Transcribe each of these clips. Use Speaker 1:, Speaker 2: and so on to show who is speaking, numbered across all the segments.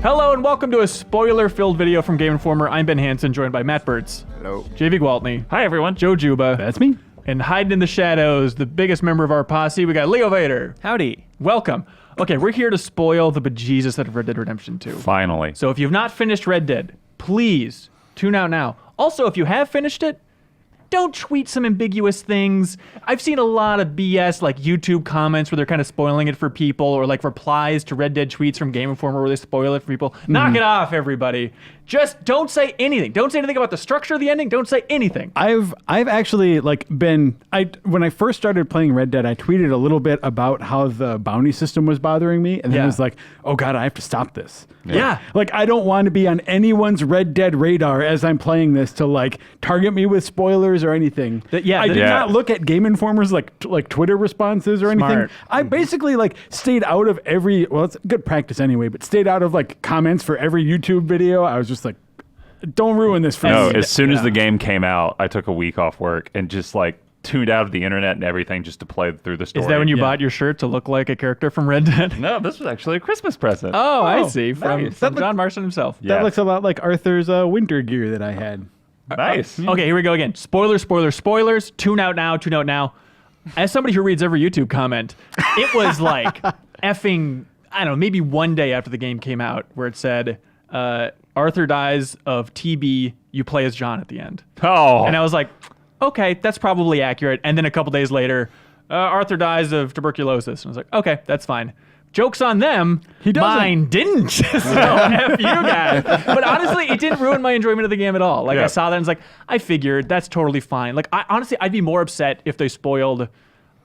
Speaker 1: Hello and welcome to a spoiler-filled video from Game Informer. I'm Ben Hansen, joined by Matt Birds.
Speaker 2: Hello.
Speaker 1: JV Gwaltney.
Speaker 3: Hi, everyone.
Speaker 1: Joe Juba.
Speaker 3: That's me.
Speaker 1: And hiding in the shadows, the biggest member of our posse, we got Leo Vader.
Speaker 3: Howdy.
Speaker 1: Welcome. Okay, we're here to spoil the bejesus out of Red Dead Redemption 2.
Speaker 3: Finally.
Speaker 1: So if you've not finished Red Dead, please tune out now. Also, if you have finished it, don't tweet some ambiguous things. I've seen a lot of BS, like YouTube comments where they're kind of spoiling it for people, or like replies to Red Dead tweets from Game Informer where they spoil it for people. Knock it off, everybody. Just don't say anything. Don't say anything about the structure of the ending. Don't say anything.
Speaker 4: I've actually when I first started playing Red Dead, I tweeted a little bit about how the bounty system was bothering me, and then I was like, oh god, I have to stop this.
Speaker 1: Yeah.
Speaker 4: Like, I don't want to be on anyone's Red Dead radar as I'm playing this to like target me with spoilers or anything. I did not look at Game Informer's like Twitter responses or anything. I basically like stayed out of every, well, it's good practice anyway, but stayed out of like comments for every YouTube video. I was just like, don't ruin this for me.
Speaker 3: No, as soon as the game came out, I took a week off work and just like tuned out of the internet and everything just to play through the story.
Speaker 1: Is that when you bought your shirt to look like a character from Red Dead?
Speaker 3: No, this was actually a Christmas present.
Speaker 1: Oh, I see. From
Speaker 3: nice.
Speaker 1: John Marston himself.
Speaker 3: Yeah.
Speaker 4: That looks a lot like Arthur's winter gear that I had.
Speaker 3: Nice.
Speaker 1: Okay, here we go again. Spoilers, spoilers, spoilers. Tune out now, tune out now. As somebody who reads every YouTube comment, it was like effing, I don't know, maybe one day after the game came out where it said, Arthur dies of TB, you play as John at the end.
Speaker 3: Oh.
Speaker 1: And I was like, okay, that's probably accurate. And then a couple days later, Arthur dies of tuberculosis. And I was like, okay, that's fine. Joke's on them. Mine didn't. So F you guys. But honestly, it didn't ruin my enjoyment of the game at all. Like, I saw that and was like, I figured that's totally fine. Like, honestly, I'd be more upset if they spoiled,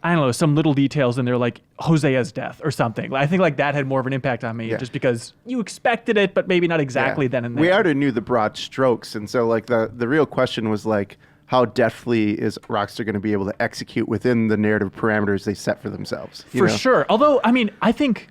Speaker 1: I don't know, some little details in there like Hosea's death or something. I think like that had more of an impact on me just because you expected it, but maybe not exactly then and there.
Speaker 2: We already knew the broad strokes. And so like the real question was like, how deftly is Rockstar going to be able to execute within the narrative parameters they set for themselves?
Speaker 1: For sure. Although, I mean, I think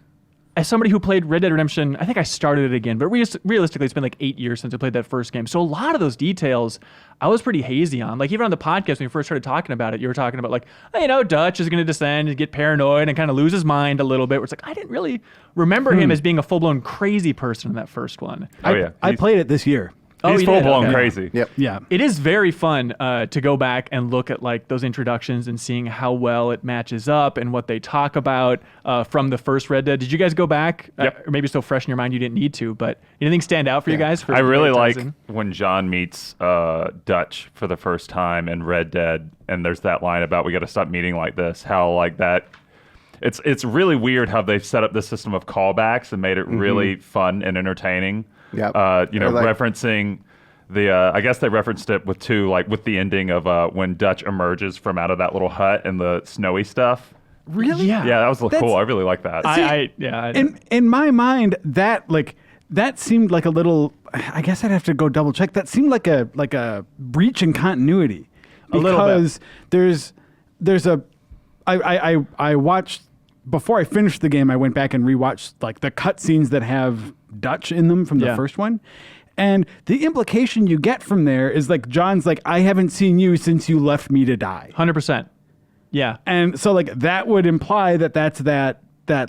Speaker 1: as somebody who played Red Dead Redemption, I think I started it again, but realistically, it's been like 8 years since I played that first game. So a lot of those details, I was pretty hazy on. Like even on the podcast, when we first started talking about it, you were talking about like, hey, you know, Dutch is going to descend and get paranoid and kind of lose his mind a little bit. Where it's like, I didn't really remember him as being a full-blown crazy person in that first one.
Speaker 4: I played it this year.
Speaker 3: He's full-blown crazy.
Speaker 2: Yep.
Speaker 4: Yeah.
Speaker 1: It is very fun to go back and look at like those introductions and seeing how well it matches up and what they talk about from the first Red Dead. Did you guys go back?
Speaker 3: Yep.
Speaker 1: Or maybe so fresh in your mind you didn't need to, but anything stand out for you guys?
Speaker 3: I really like when John meets Dutch for the first time in Red Dead, and there's that line about we got to stop meeting like this. How like that. It's really weird how they've set up this system of callbacks and made it really fun and entertaining.
Speaker 2: Yep.
Speaker 3: You know, referencing the, I guess they referenced it with the ending of when Dutch emerges from out of that little hut and the snowy stuff.
Speaker 4: Really?
Speaker 1: Yeah.
Speaker 3: Yeah, that was cool. I really like that.
Speaker 4: In my mind, that seemed like a little. I guess I'd have to go double check. That seemed like a breach in continuity.
Speaker 1: A little bit.
Speaker 4: Because there's a. I watched before I finished the game. I went back and rewatched like the cutscenes that have Dutch in them from the first one. And the implication you get from there is like John's like, I haven't seen you since you left me to die.
Speaker 1: 100%. Yeah.
Speaker 4: And so like that would imply that that's that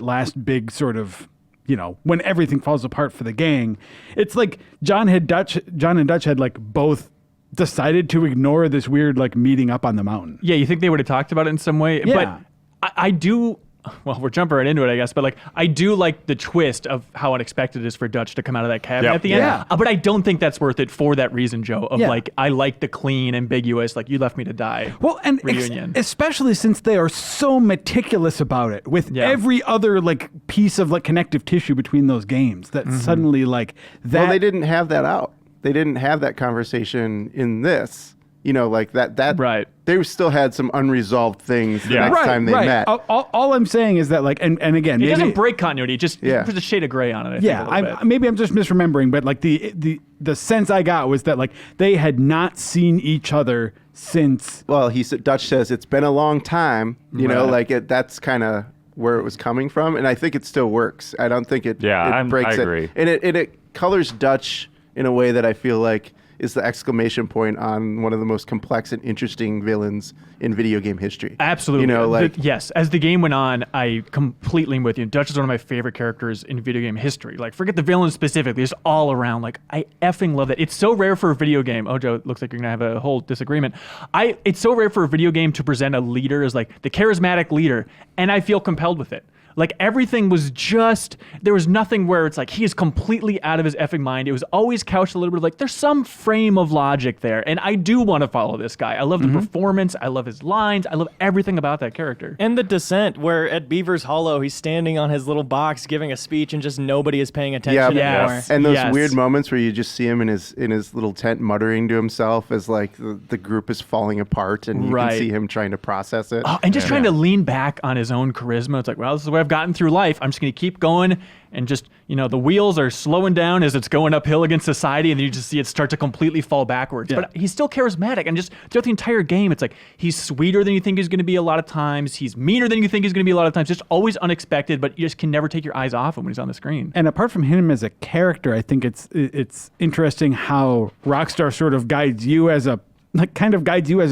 Speaker 4: last big sort of, you know, when everything falls apart for the gang. It's like John and Dutch had like both decided to ignore this weird like meeting up on the mountain.
Speaker 1: Yeah, you think they would have talked about it in some way?
Speaker 4: Yeah.
Speaker 1: But I do. Well, we're jumping right into it, I guess. But like, I do like the twist of how unexpected it is for Dutch to come out of that cabin at the end.
Speaker 4: Yeah.
Speaker 1: But I don't think that's worth it for that reason, Joe. Of like, I like the clean, ambiguous, like you left me to die.
Speaker 4: Well, and
Speaker 1: reunion.
Speaker 4: Especially since they are so meticulous about it with every other like piece of like connective tissue between those games that suddenly like that.
Speaker 2: Well, they didn't have that out. They didn't have that conversation in this. You know, like that.
Speaker 1: Right.
Speaker 2: They still had some unresolved things the next time they met.
Speaker 4: All I'm saying is that, like, and again,
Speaker 1: it doesn't break continuity. It just puts a shade of gray on it. I think,
Speaker 4: maybe I'm just misremembering, but like the sense I got was that like they had not seen each other since.
Speaker 2: Well, Dutch says it's been a long time. You know, like that's kind of where it was coming from, and I think it still works. I don't think it breaks
Speaker 3: I agree.
Speaker 2: it, and it colors Dutch in a way that I feel like is the exclamation point on one of the most complex and interesting villains in video game history.
Speaker 1: Absolutely.
Speaker 2: You know, like
Speaker 1: yes, as the game went on, I completely am with you. Dutch is one of my favorite characters in video game history. Like, forget the villains specifically, just all around. Like, I effing love that. It's so rare for a video game. Oh, Joe, it looks like you're gonna have a whole disagreement. It's so rare for a video game to present a leader as like the charismatic leader, and I feel compelled with it. Like, everything was just, there was nothing where it's like, he is completely out of his effing mind. It was always couched a little bit of like, there's some frame of logic there. And I do want to follow this guy. I love the performance. I love his lines. I love everything about that character.
Speaker 5: And the Descent, where at Beaver's Hollow, he's standing on his little box giving a speech and just nobody is paying attention anymore.
Speaker 1: Yes.
Speaker 2: And those weird moments where you just see him in his little tent muttering to himself as like the group is falling apart and you can see him trying to process it.
Speaker 1: Oh, and just trying to lean back on his own charisma. It's like, well, this is the way I've gotten through life. I'm just going to keep going, and just, the wheels are slowing down as it's going uphill against society, and you just see it start to completely fall backwards. But he's still charismatic, and just throughout the entire game, it's like he's sweeter than you think he's going to be a lot of times. He's meaner than you think he's going to be a lot of times. Just always unexpected, but you just can never take your eyes off him when he's on the screen.
Speaker 4: And apart from him as a character, I think it's interesting how Rockstar sort of guides you as a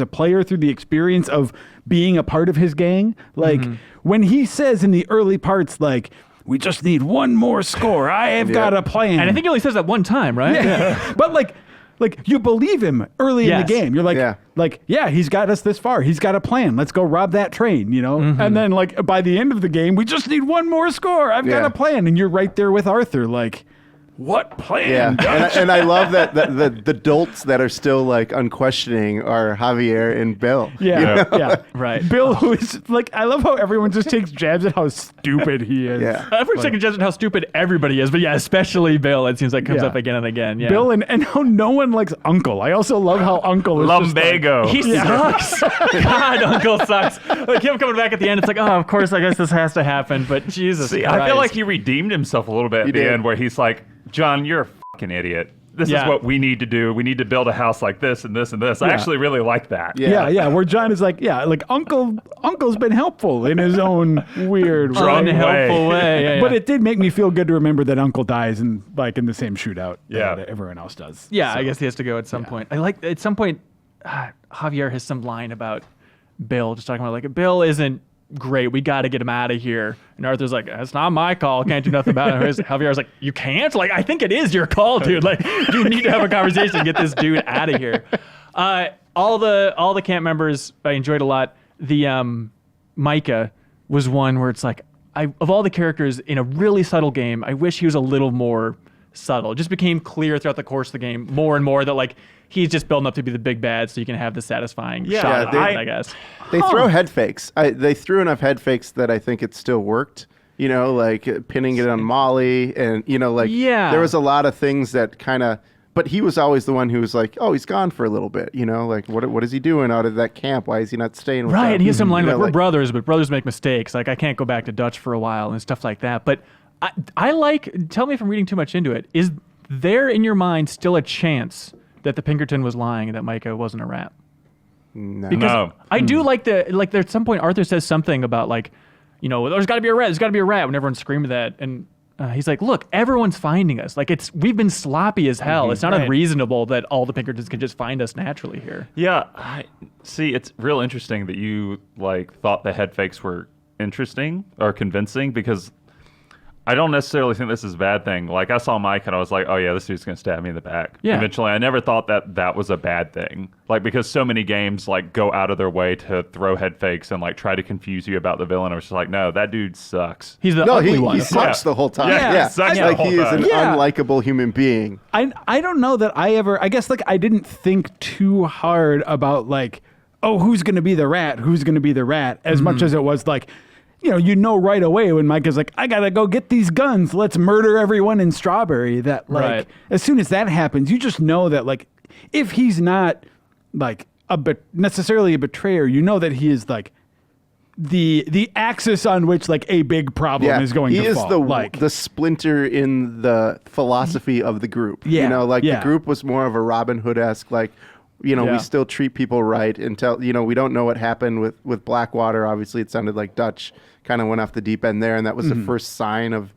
Speaker 4: player through the experience of being a part of his gang. Like, when he says in the early parts, like, we just need one more score. I have got a plan.
Speaker 1: And I think he only says that one time, right?
Speaker 4: Yeah. But like you believe him early in the game. You're like, he's got us this far. He's got a plan. Let's go rob that train, And then like by the end of the game, we just need one more score. I've got a plan. And you're right there with Arthur, like, what plan?
Speaker 2: Yeah, and I love that the dolts that are still like unquestioning are Javier and Bill.
Speaker 4: Yeah,
Speaker 1: right.
Speaker 4: Bill, who is like, I love how everyone just takes jabs at how stupid he is.
Speaker 2: Yeah,
Speaker 1: everyone's taking jabs at how stupid everybody is, but especially Bill. It seems like comes up again and again. Yeah,
Speaker 4: Bill and how no one likes Uncle. I also love how Uncle is
Speaker 3: Lumbago.
Speaker 1: He sucks. God, Uncle sucks. Like him coming back at the end, it's like, oh, of course, I guess this has to happen. But Jesus,
Speaker 3: See, I feel like he redeemed himself a little bit at the end, where he's like, John, you're a fucking idiot. This is what we need to do. We need to build a house like this and this and this. I actually really like that.
Speaker 4: Yeah. Where John is like, Uncle's been helpful in his own weird,
Speaker 1: unhelpful way.
Speaker 4: But it did make me feel good to remember that Uncle dies in the same shootout that everyone else does.
Speaker 1: Yeah, so, I guess he has to go at some point. I like at some point, Javier has some line about Bill, just talking about like, Bill isn't great, we got to get him out of here. And Arthur's like, that's not my call, can't do nothing about it. Javier's like, you can't? Like, I think it is your call, dude. Like, you need to have a conversation and get this dude out of here. All the camp members I enjoyed a lot. The Micah was one where it's like, of all the characters in a really subtle game, I wish he was a little more subtle. It just became clear throughout the course of the game more and more that like he's just building up to be the big bad, so you can have the satisfying shot. I guess
Speaker 2: they throw head fakes. They threw enough head fakes that I think it still worked. Like pinning it on Molly, and there was a lot of things that kind of. But he was always the one who was like, "Oh, he's gone for a little bit." Like what is he doing out of that camp? Why is he not staying with them?
Speaker 1: Right, and he has some line like, "We're brothers, but brothers make mistakes. Like I can't go back to Dutch for a while and stuff like that." But I like. Tell me if I'm reading too much into it. Is there in your mind still a chance that the Pinkerton was lying and that Micah wasn't a rat?
Speaker 2: No.
Speaker 1: Because I do like there's at some point Arthur says something about like, there's got to be a rat. There's got to be a rat when everyone's screaming that. And he's like, look, everyone's finding us. Like we've been sloppy as hell. It's not unreasonable that all the Pinkertons can just find us naturally here.
Speaker 3: Yeah. See, it's real interesting that you like thought the head fakes were interesting or convincing, because I don't necessarily think this is a bad thing. Like, I saw Mike and I was like, oh yeah, this dude's going to stab me in the back. Yeah. Eventually, I never thought that was a bad thing. Like, because so many games, like, go out of their way to throw head fakes and, like, try to confuse you about the villain. I was just like, no, that dude sucks.
Speaker 1: He's the ugly one.
Speaker 2: He sucks the whole time.
Speaker 3: Yeah. He sucks
Speaker 2: like, he is an unlikable human being.
Speaker 4: I don't know that I guess, like, I didn't think too hard about, like, oh, who's going to be the rat? Who's going to be the rat? As much as it was, like, right away when Mike is like, I gotta go get these guns. Let's murder everyone in Strawberry. That like, as soon as that happens, you just know that like, if he's not like necessarily a betrayer, that he is like the axis on which like a big problem is going to fall.
Speaker 2: He is the splinter in the philosophy of the group.
Speaker 4: Yeah.
Speaker 2: The group was more of a Robin Hood-esque like. We still treat people right until, we don't know what happened with Blackwater. Obviously, it sounded like Dutch kind of went off the deep end there, and that was the first sign of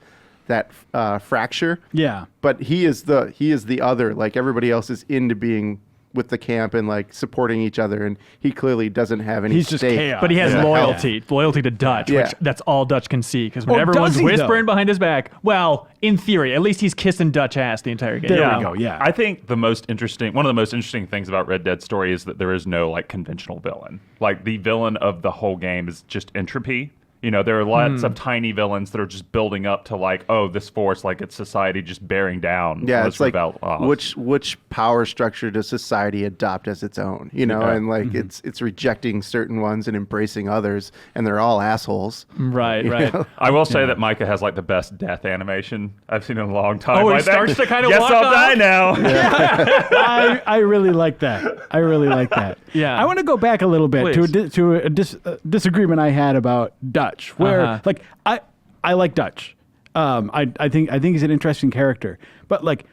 Speaker 2: fracture.
Speaker 4: Yeah.
Speaker 2: But he is the other. Like everybody else is into being with the camp and like supporting each other, and he clearly doesn't have any.
Speaker 4: He's just chaos.
Speaker 1: But he has loyalty to Dutch, which that's all Dutch can see. Because when everyone's whispering behind his back, well, in theory, at least he's kissing Dutch ass the entire game.
Speaker 4: There we go. Yeah,
Speaker 3: I think one of the most interesting things about Red Dead story is that there is no like conventional villain. Like the villain of the whole game is just entropy. You know, there are lots of tiny villains that are just building up to like, oh, this force, like it's society just bearing down.
Speaker 2: Yeah, it's like which power structure does society adopt as its own? You know, and like it's rejecting certain ones and embracing others, and they're all assholes.
Speaker 1: Right.
Speaker 3: I will say that Micah has like the best death animation I've seen in a long time.
Speaker 1: Oh, he starts to kind of
Speaker 3: guess
Speaker 1: walk
Speaker 3: I'll
Speaker 1: off?
Speaker 3: die now.
Speaker 4: I really like that.
Speaker 1: Yeah.
Speaker 4: I want to go back a little bit to a disagreement I had about Dutch, where like I like Dutch. I think he's an interesting character, but like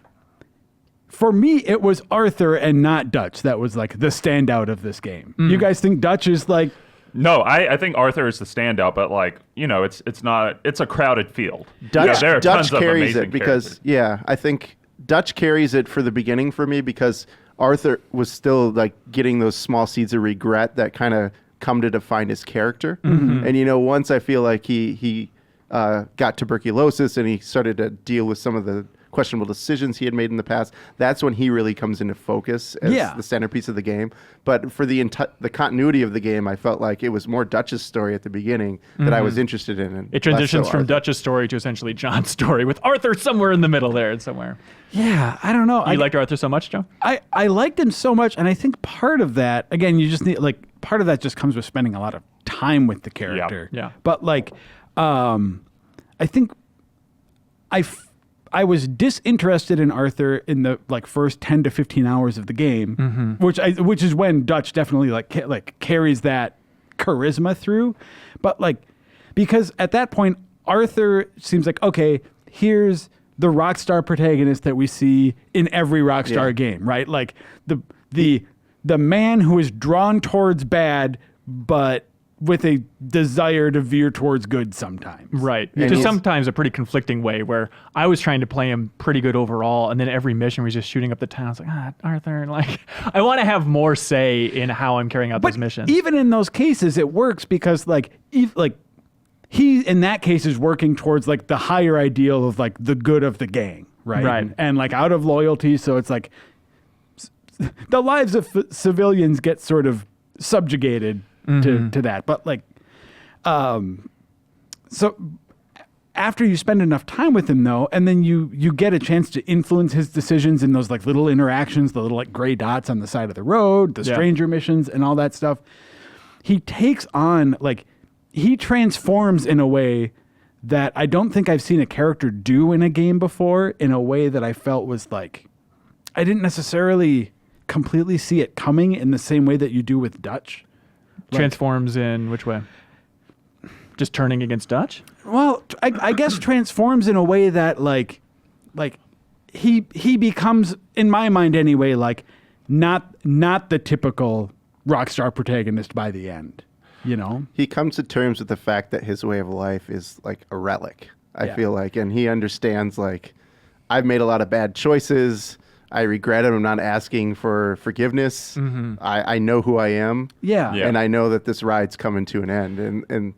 Speaker 4: for me, it was Arthur and not Dutch that was like the standout of this game. You guys think Dutch is like?
Speaker 3: No, I think Arthur is the standout, but like it's not. It's a crowded field.
Speaker 2: Dutch
Speaker 3: tons
Speaker 2: carries
Speaker 3: of
Speaker 2: it because I think Dutch carries it for the beginning for me because Arthur was still like getting those small seeds of regret that kind of come to define his character. And once I feel like he got tuberculosis and he started to deal with some of the questionable decisions he had made in the past, that's when he really comes into focus as the centerpiece of the game. But for the continuity of the game, I felt like it was more Dutch's story at the beginning that I was interested in. And
Speaker 1: it transitions from Dutch's story to essentially John's story with Arthur somewhere in the middle there somewhere.
Speaker 4: Yeah, I don't know.
Speaker 1: You liked Arthur so much, Joe?
Speaker 4: I liked him so much, and I think part of that, again, you just need part of that just comes with spending a lot of time with the character.
Speaker 1: Yeah.
Speaker 4: But like, I think I was disinterested in Arthur in the like first 10 to 15 hours of the game, which is when Dutch definitely like carries that charisma through. But like, because at that point, Arthur seems like, okay, here's the Rockstar protagonist that we see in every Rockstar game, right? Like the man who is drawn towards bad, but with a desire to veer towards good sometimes.
Speaker 1: Right. Just sometimes a pretty conflicting way where I was trying to play him pretty good overall, and then every mission was just shooting up the town. I was like, Arthur, like, I want to have more say in how I'm carrying out those missions.
Speaker 4: Even in those cases, it works because he, in that case, is working towards like the higher ideal of like the good of the gang, right?
Speaker 1: Right.
Speaker 4: And like out of loyalty, so it's like the lives of civilians get sort of subjugated to that. But like, so after you spend enough time with him though, and then you get a chance to influence his decisions in those like little interactions, the little like gray dots on the side of the road, the stranger missions and all that stuff, he takes on like, he transforms in a way that I don't think I've seen a character do in a game before, in a way that I felt was like, I didn't necessarily completely see it coming in the same way that you do with Dutch.
Speaker 1: Transforms in which way? Just turning against Dutch?
Speaker 4: Well, I guess transforms in a way that like he becomes, in my mind anyway, like not the typical Rockstar protagonist by the end. You know,
Speaker 2: he comes to terms with the fact that his way of life is like a relic. I feel like, and he understands like I've made a lot of bad choices. I regret it. I'm not asking for forgiveness. I know who I am.
Speaker 4: Yeah.
Speaker 2: And I know that this ride's coming to an end. And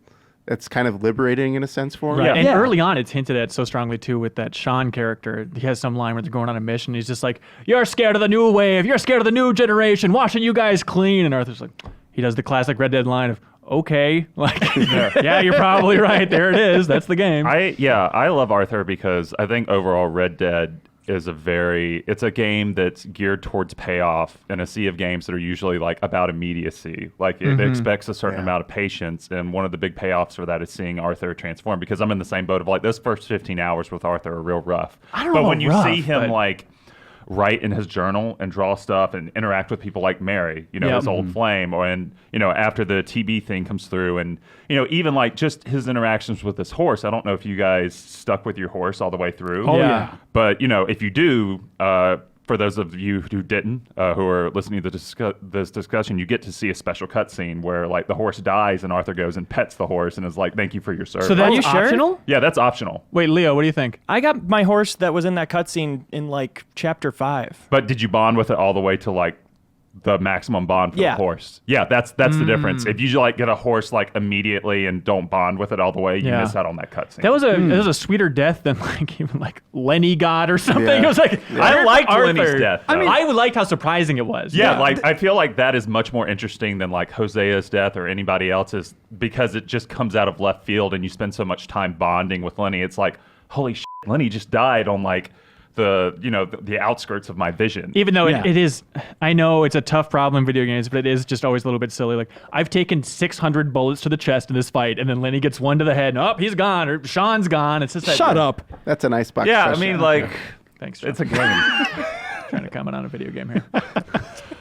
Speaker 2: it's kind of liberating in a sense for him.
Speaker 1: Right. And early on, it's hinted at so strongly, too, with that Sean character. He has some line where they're going on a mission. He's just like, you're scared of the new wave. You're scared of the new generation. Washing you guys clean. And Arthur's like, he does the classic Red Dead line of, okay, like, yeah, you're probably right. There it is. That's the game.
Speaker 3: I love Arthur because I think overall Red Dead is it's a game that's geared towards payoff in a sea of games that are usually like about immediacy. Like it expects a certain amount of patience, and one of the big payoffs for that is seeing Arthur transform, because I'm in the same boat of like those first 15 hours with Arthur are real rough. But when you see him like write in his journal and draw stuff and interact with people like Mary, his old flame, after the TB thing comes through, and even like just his interactions with this horse. I don't know if you guys stuck with your horse all the way through.
Speaker 1: Oh yeah.
Speaker 3: But if you do, for those of you who didn't, who are listening to this discussion, you get to see a special cutscene where like the horse dies and Arthur goes and pets the horse and is like, "Thank you for your service."
Speaker 1: So that's
Speaker 5: you sure?
Speaker 1: optional?
Speaker 3: Yeah, that's optional.
Speaker 1: Wait, Leo, what do you think?
Speaker 5: I got my horse that was in that cutscene in like chapter 5.
Speaker 3: But did you bond with it all the way to like the maximum bond for the horse? Yeah, that's the difference. If you like get a horse like immediately and don't bond with it all the way, you miss out on that cutscene.
Speaker 1: That was a sweeter death than like even like Lenny got or something.
Speaker 2: Yeah.
Speaker 1: It was like
Speaker 3: I liked
Speaker 1: Arthur.
Speaker 3: Lenny's death.
Speaker 1: I mean,
Speaker 3: though.
Speaker 1: I liked how surprising it was.
Speaker 3: Yeah, like I feel like that is much more interesting than like Hosea's death or anybody else's because it just comes out of left field and you spend so much time bonding with Lenny. It's like, holy shit, Lenny just died on like the outskirts of my vision.
Speaker 1: Even though it is, I know it's a tough problem in video games, but it is just always a little bit silly. Like, I've taken 600 bullets to the chest in this fight, and then Lenny gets one to the head, and he's gone, or Sean's gone. It's just that.
Speaker 4: Shut up.
Speaker 2: That's an icebox.
Speaker 3: Yeah,
Speaker 2: question.
Speaker 3: I mean, like,
Speaker 1: Thanks, Sean.
Speaker 3: it's a game.
Speaker 1: Trying to comment on a video game here.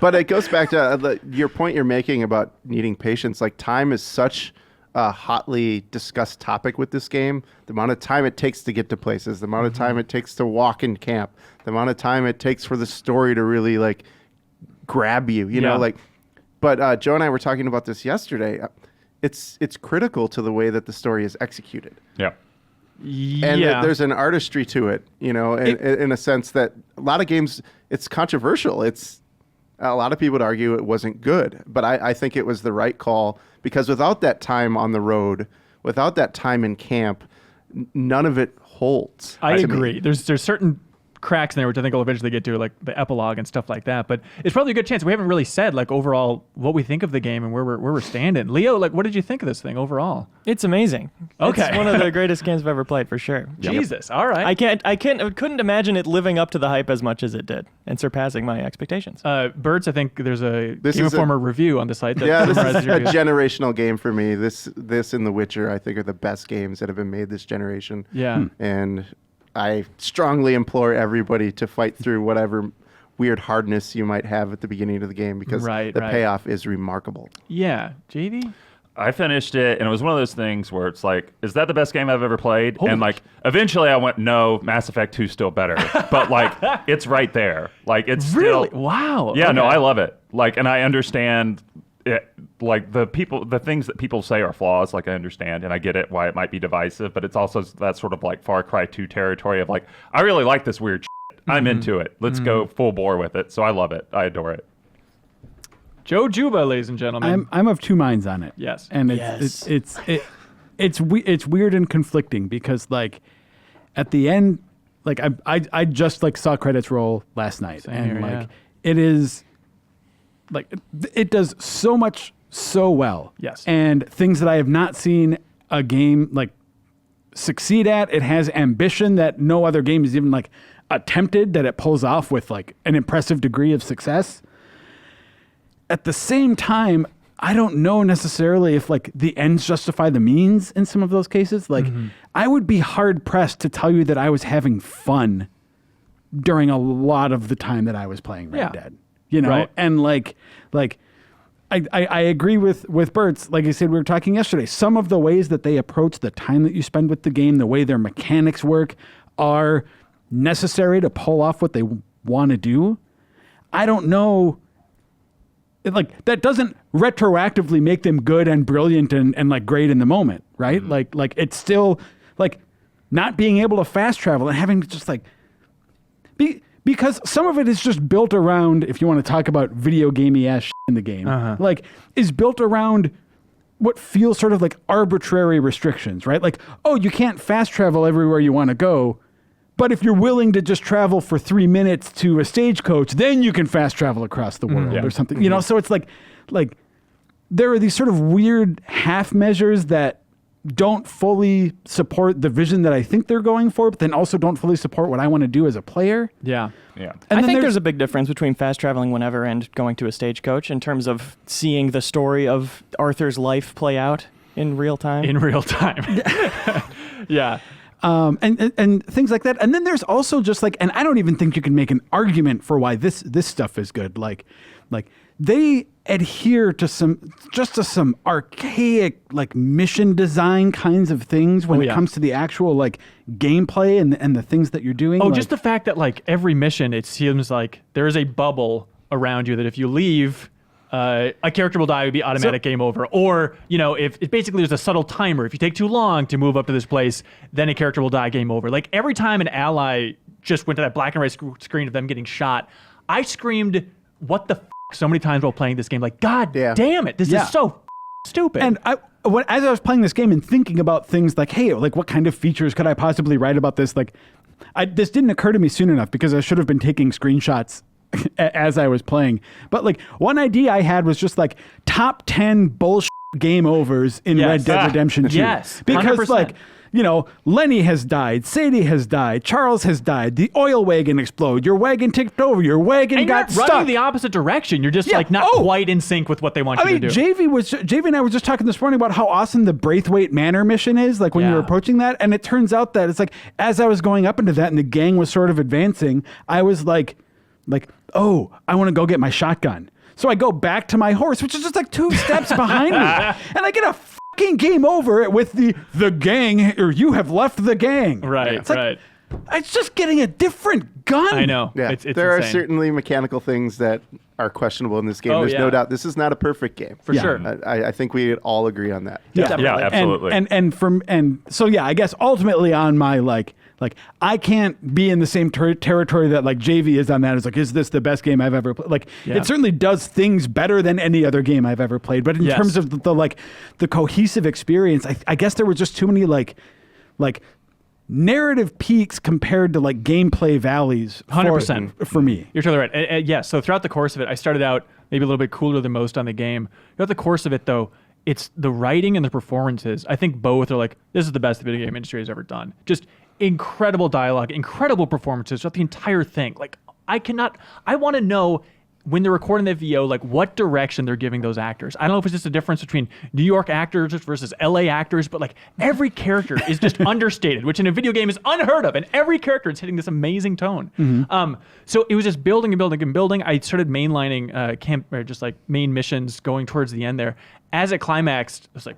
Speaker 2: But it goes back to your point you're making about needing patience. Like, time is such a hotly discussed topic with this game. The amount of time it takes to get to places, the amount of time it takes to walk in camp, the amount of time it takes for the story to really like grab you, you know, like. But Joe and I were talking about this yesterday. It's critical to the way that the story is executed.
Speaker 3: Yeah.
Speaker 2: And there's an artistry to it, you know, in a sense that a lot of games, it's controversial. It's a lot of people would argue it wasn't good, but I think it was the right call because without that time on the road, without that time in camp, none of it holds.
Speaker 1: I agree. There's certain cracks in there, which I think we'll eventually get to, like the epilogue and stuff like that. But it's probably a good chance. We haven't really said like overall what we think of the game and where we're standing. Leo, like, what did you think of this thing overall?
Speaker 5: It's amazing.
Speaker 1: Okay.
Speaker 5: It's one of the greatest games I've ever played for sure.
Speaker 1: Jesus. All right.
Speaker 5: I couldn't imagine it living up to the hype as much as it did and surpassing my expectations.
Speaker 1: Birds, I think there's a
Speaker 2: This
Speaker 1: Game
Speaker 2: is
Speaker 1: Informer review on the site. That
Speaker 2: Yeah, this is
Speaker 1: summarizes
Speaker 2: a
Speaker 1: your views.
Speaker 2: generational game for me. This and The Witcher, I think, are the best games that have been made this generation.
Speaker 1: Yeah.
Speaker 2: And I strongly implore everybody to fight through whatever weird hardness you might have at the beginning of the game because the payoff is remarkable.
Speaker 1: Yeah. JV?
Speaker 3: I finished it, and it was one of those things where it's like, is that the best game I've ever played? And like, eventually I went, no, Mass Effect 2 is still better. But like, it's right there. Like, it's
Speaker 1: Really?
Speaker 3: still...
Speaker 1: Wow.
Speaker 3: Yeah, no,
Speaker 1: Okay.
Speaker 3: I love it. Like, and I understand it. Like, the things that people say are flaws, like, I understand, and I get it, why it might be divisive, but it's also that sort of like Far Cry 2 territory of like, I really like this weird shit. I'm into it. Let's go full bore with it. So I love it. I adore it.
Speaker 1: Joe Juba, ladies and gentlemen.
Speaker 4: I'm of two minds on it.
Speaker 1: Yes.
Speaker 4: And
Speaker 5: Yes.
Speaker 4: it's weird and conflicting because like at the end, like I just like saw credits roll last night.
Speaker 1: Same
Speaker 4: and
Speaker 1: here,
Speaker 4: like
Speaker 1: yeah.
Speaker 4: it is like it does so much so well.
Speaker 1: Yes.
Speaker 4: And things that I have not seen a game like succeed at. It has ambition that no other game has even like attempted, that it pulls off with like an impressive degree of success. At the same time, I don't know necessarily if like the ends justify the means in some of those cases. Like I would be hard pressed to tell you that I was having fun during a lot of the time that I was playing Red Dead, you know?
Speaker 1: Right.
Speaker 4: And like I agree with Bert's. Like I said, we were talking yesterday, some of the ways that they approach the time that you spend with the game, the way their mechanics work are necessary to pull off what they want to do. I don't know. Like that doesn't retroactively make them good and brilliant and like great in the moment, right? Like it's still like not being able to fast travel and having to just like because some of it is just built around, if you want to talk about video gamey ass shit in the game, like is built around what feels sort of like arbitrary restrictions, right? Like, oh, you can't fast travel everywhere you want to go. But if you're willing to just travel for 3 minutes to a stagecoach, then you can fast travel across the world or something. You know, so it's like there are these sort of weird half measures that don't fully support the vision that I think they're going for, but then also don't fully support what I want to do as a player.
Speaker 1: Yeah.
Speaker 3: Yeah.
Speaker 5: And I think there's a big difference between fast traveling whenever and going to a stagecoach in terms of seeing the story of Arthur's life play out in real time.
Speaker 1: In real time. Yeah.
Speaker 4: And things like that. And then there's also just like, and I don't even think you can make an argument for why this stuff is good. Like like they adhere to some archaic like mission design kinds of things when it comes to the actual like gameplay and the things that you're doing.
Speaker 1: Oh, just the fact that like every mission, it seems like there is a bubble around you that if you leave, a character will die, it would be automatic game over. Or, if basically there's a subtle timer. If you take too long to move up to this place, then a character will die, game over. Like every time an ally just went to that black and white screen of them getting shot, I screamed, what the f*** so many times while playing this game. Like, God damn it, this is so stupid.
Speaker 4: And as I was playing this game and thinking about things like, hey, like what kind of features could I possibly write about this? Like, this didn't occur to me soon enough because I should have been taking screenshots as I was playing. But like one idea I had was just like top 10 bullshit game overs in Red Dead Redemption 2.
Speaker 1: Yes, 100%.
Speaker 4: Because like, Lenny has died, Sadie has died, Charles has died, the oil wagon exploded, your wagon tipped over, your wagon got stuck.
Speaker 1: Running the opposite direction. You're just like not quite in sync with what they want you to do.
Speaker 4: JV and I were just talking this morning about how awesome the Braithwaite Manor mission is, like when you're approaching that. And it turns out that it's like, as I was going up into that and the gang was sort of advancing, I was like, oh, I want to go get my shotgun. So I go back to my horse, which is just like 2 steps behind me. And I get a fucking game over with the gang, or you have left the gang.
Speaker 1: Right,
Speaker 4: it's like, it's just getting a different gun.
Speaker 1: I know.
Speaker 2: Yeah,
Speaker 1: it's
Speaker 2: there
Speaker 1: insane.
Speaker 2: are certainly mechanical things that are questionable in this game. There's no doubt. This is not a perfect game.
Speaker 1: For sure.
Speaker 2: I think we all agree on that.
Speaker 3: Yeah, absolutely.
Speaker 4: And so I guess ultimately on my like I can't be in the same territory that like JV is on that. It's like, is this the best game I've ever played? Like it certainly does things better than any other game I've ever played. But in terms of the cohesive experience, I guess there were just too many like narrative peaks compared to like gameplay valleys.
Speaker 1: 100%
Speaker 4: for me.
Speaker 1: You're totally right. So throughout the course of it, I started out maybe a little bit cooler than most on the game. Throughout the course of it, though, it's the writing and the performances. I think both are like, this is the best the video game industry has ever done. Just incredible dialogue, incredible performances throughout the entire thing. Like, I want to know when they're recording the VO, like what direction they're giving those actors. I don't know if it's just a difference between New York actors versus LA actors, but like every character is just understated, which in a video game is unheard of. And every character is hitting this amazing tone. Mm-hmm. So it was just building and building and building. I started mainlining just like main missions going towards the end there. As it climaxed, I was like,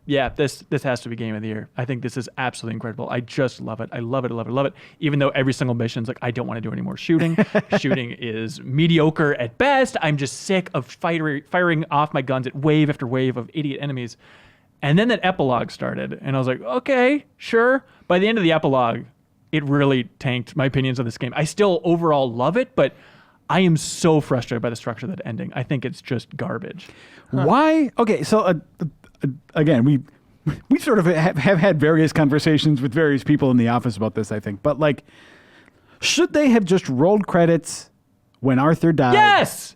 Speaker 1: yeah, this has to be game of the year. I think this is absolutely incredible. I just love it. I love it. I love it. I love it. Even though every single mission's like, I don't want to do any more shooting. Shooting is mediocre at best. I'm just sick of firing off my guns at wave after wave of idiot enemies. And then that epilogue started, and I was like, okay, sure. By the end of the epilogue, it really tanked my opinions of this game. I still overall love it, but I am so frustrated by the structure of that ending. I think it's just garbage.
Speaker 4: Why? Okay, so again, we sort of have had various conversations with various people in the office about this, I think. But like, should they have just rolled credits when Arthur died?
Speaker 1: Yes!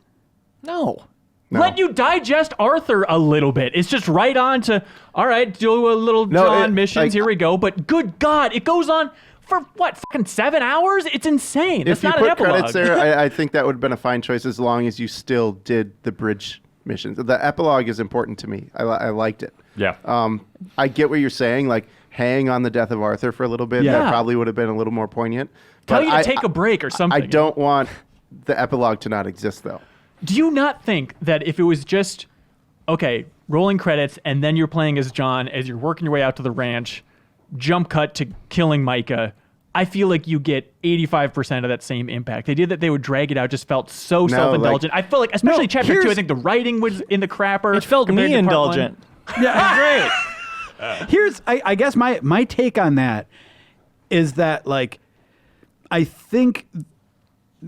Speaker 5: No.
Speaker 1: Let you digest Arthur a little bit. It's just right on to, all right, do a little John missions, here we go. But good God, it goes on for what, fucking 7 hours? It's insane. It's not an epilogue.
Speaker 2: If you put credits there, I think that would have been a fine choice as long as you still did the bridge missions. The epilogue is important to me. I liked it.
Speaker 3: Yeah.
Speaker 2: I get what you're saying. Like, hang on the death of Arthur for a little bit. That probably would have been a little more poignant.
Speaker 1: Tell you to take a break or something.
Speaker 2: I don't want the epilogue to not exist, though.
Speaker 1: Do you not think that if it was just, okay, rolling credits, and then you're playing as John as you're working your way out to the ranch, jump cut to killing Micah, I feel like you get 85% of that same impact. The idea that they would drag it out just felt so self-indulgent. I feel like, especially Chapter 2, I think the writing was in the crapper.
Speaker 5: It felt me indulgent.
Speaker 4: Yeah, great. Here's, I guess my take on that is that, like, I think,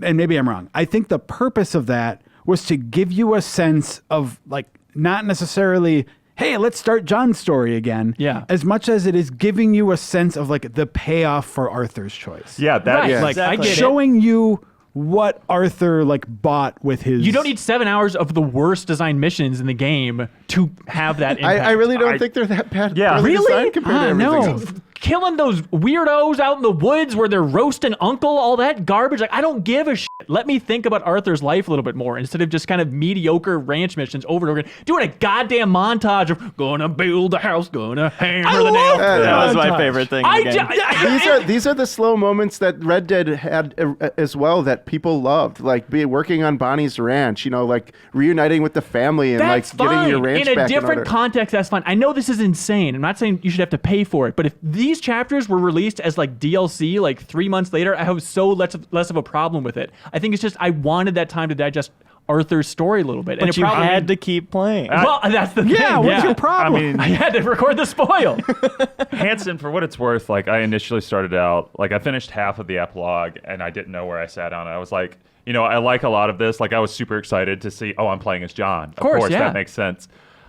Speaker 4: and maybe I'm wrong, I think the purpose of that was to give you a sense of, like, not necessarily, hey, let's start John's story again.
Speaker 1: Yeah.
Speaker 4: As much as it is giving you a sense of like the payoff for Arthur's choice.
Speaker 3: Yeah, that is
Speaker 1: like
Speaker 5: exactly.
Speaker 1: I get
Speaker 4: showing you what Arthur like bought with his.
Speaker 1: You don't need 7 hours of the worst designed missions in the game to have that impact.
Speaker 2: I really don't think they're that bad.
Speaker 3: Yeah.
Speaker 2: poorly
Speaker 1: Really?
Speaker 2: designed compared to everything
Speaker 4: no.
Speaker 2: else.
Speaker 1: killing those weirdos out in the woods where they're roasting Uncle, all that garbage. Like, I don't give a shit. Let me think about Arthur's life a little bit more instead of just kind of mediocre ranch missions over and over again. Doing a goddamn montage of gonna build a house, gonna hammer the nail.
Speaker 5: That was my favorite thing.
Speaker 2: These are the slow moments that Red Dead had as well that people loved, like working on Bonnie's ranch, like reuniting with the family and
Speaker 1: that's
Speaker 2: like getting your ranch
Speaker 1: in
Speaker 2: back
Speaker 1: a different context. That's fine. I know this is insane. I'm not saying you should have to pay for it, but if these chapters were released as like DLC like 3 months later, I have so less of a problem with it. I think it's just I wanted that time to digest Arthur's story a little bit.
Speaker 5: But you had to keep playing.
Speaker 1: Well, that's the thing.
Speaker 4: Yeah, what's your problem?
Speaker 3: I mean,
Speaker 1: I had to record the spoil.
Speaker 3: Hanson, for what it's worth, like I initially started out, like I finished half of the epilogue and I didn't know where I sat on it. I was like, I like a lot of this. Like I was super excited to see, I'm playing as John. Of course,
Speaker 1: yeah.
Speaker 3: That makes sense.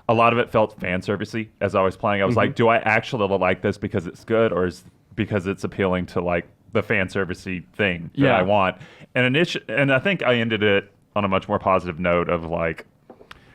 Speaker 3: A lot of it felt fan servicey as I was playing. I was like, do I actually like this because it's good or is because it's appealing to like the fan servicey thing that I want? And I think I ended it on a much more positive note of like,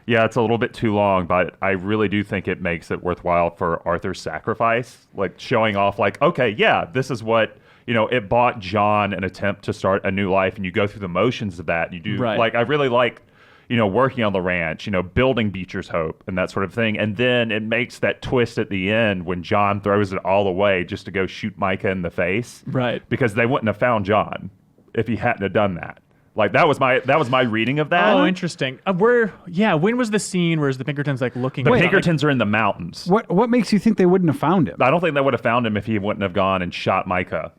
Speaker 3: yeah, it's a little bit too long, but I really do think it makes it worthwhile for Arthur's sacrifice, like showing off like, okay, yeah, this is what, it bought John an attempt to start a new life and you go through the motions of that. You do like, I really like, working on the ranch, building Beecher's Hope and that sort of thing. And then it makes that twist at the end when John throws it all away just to go shoot Micah in the face.
Speaker 1: Right.
Speaker 3: Because they wouldn't have found John if he hadn't have done that. Like that was my reading of that.
Speaker 1: Oh, interesting. When was the scene where the Pinkertons like looking?
Speaker 3: The Pinkertons are in the mountains.
Speaker 4: What makes you think they wouldn't have found him?
Speaker 3: I don't think they would have found him if he wouldn't have gone and shot Micah.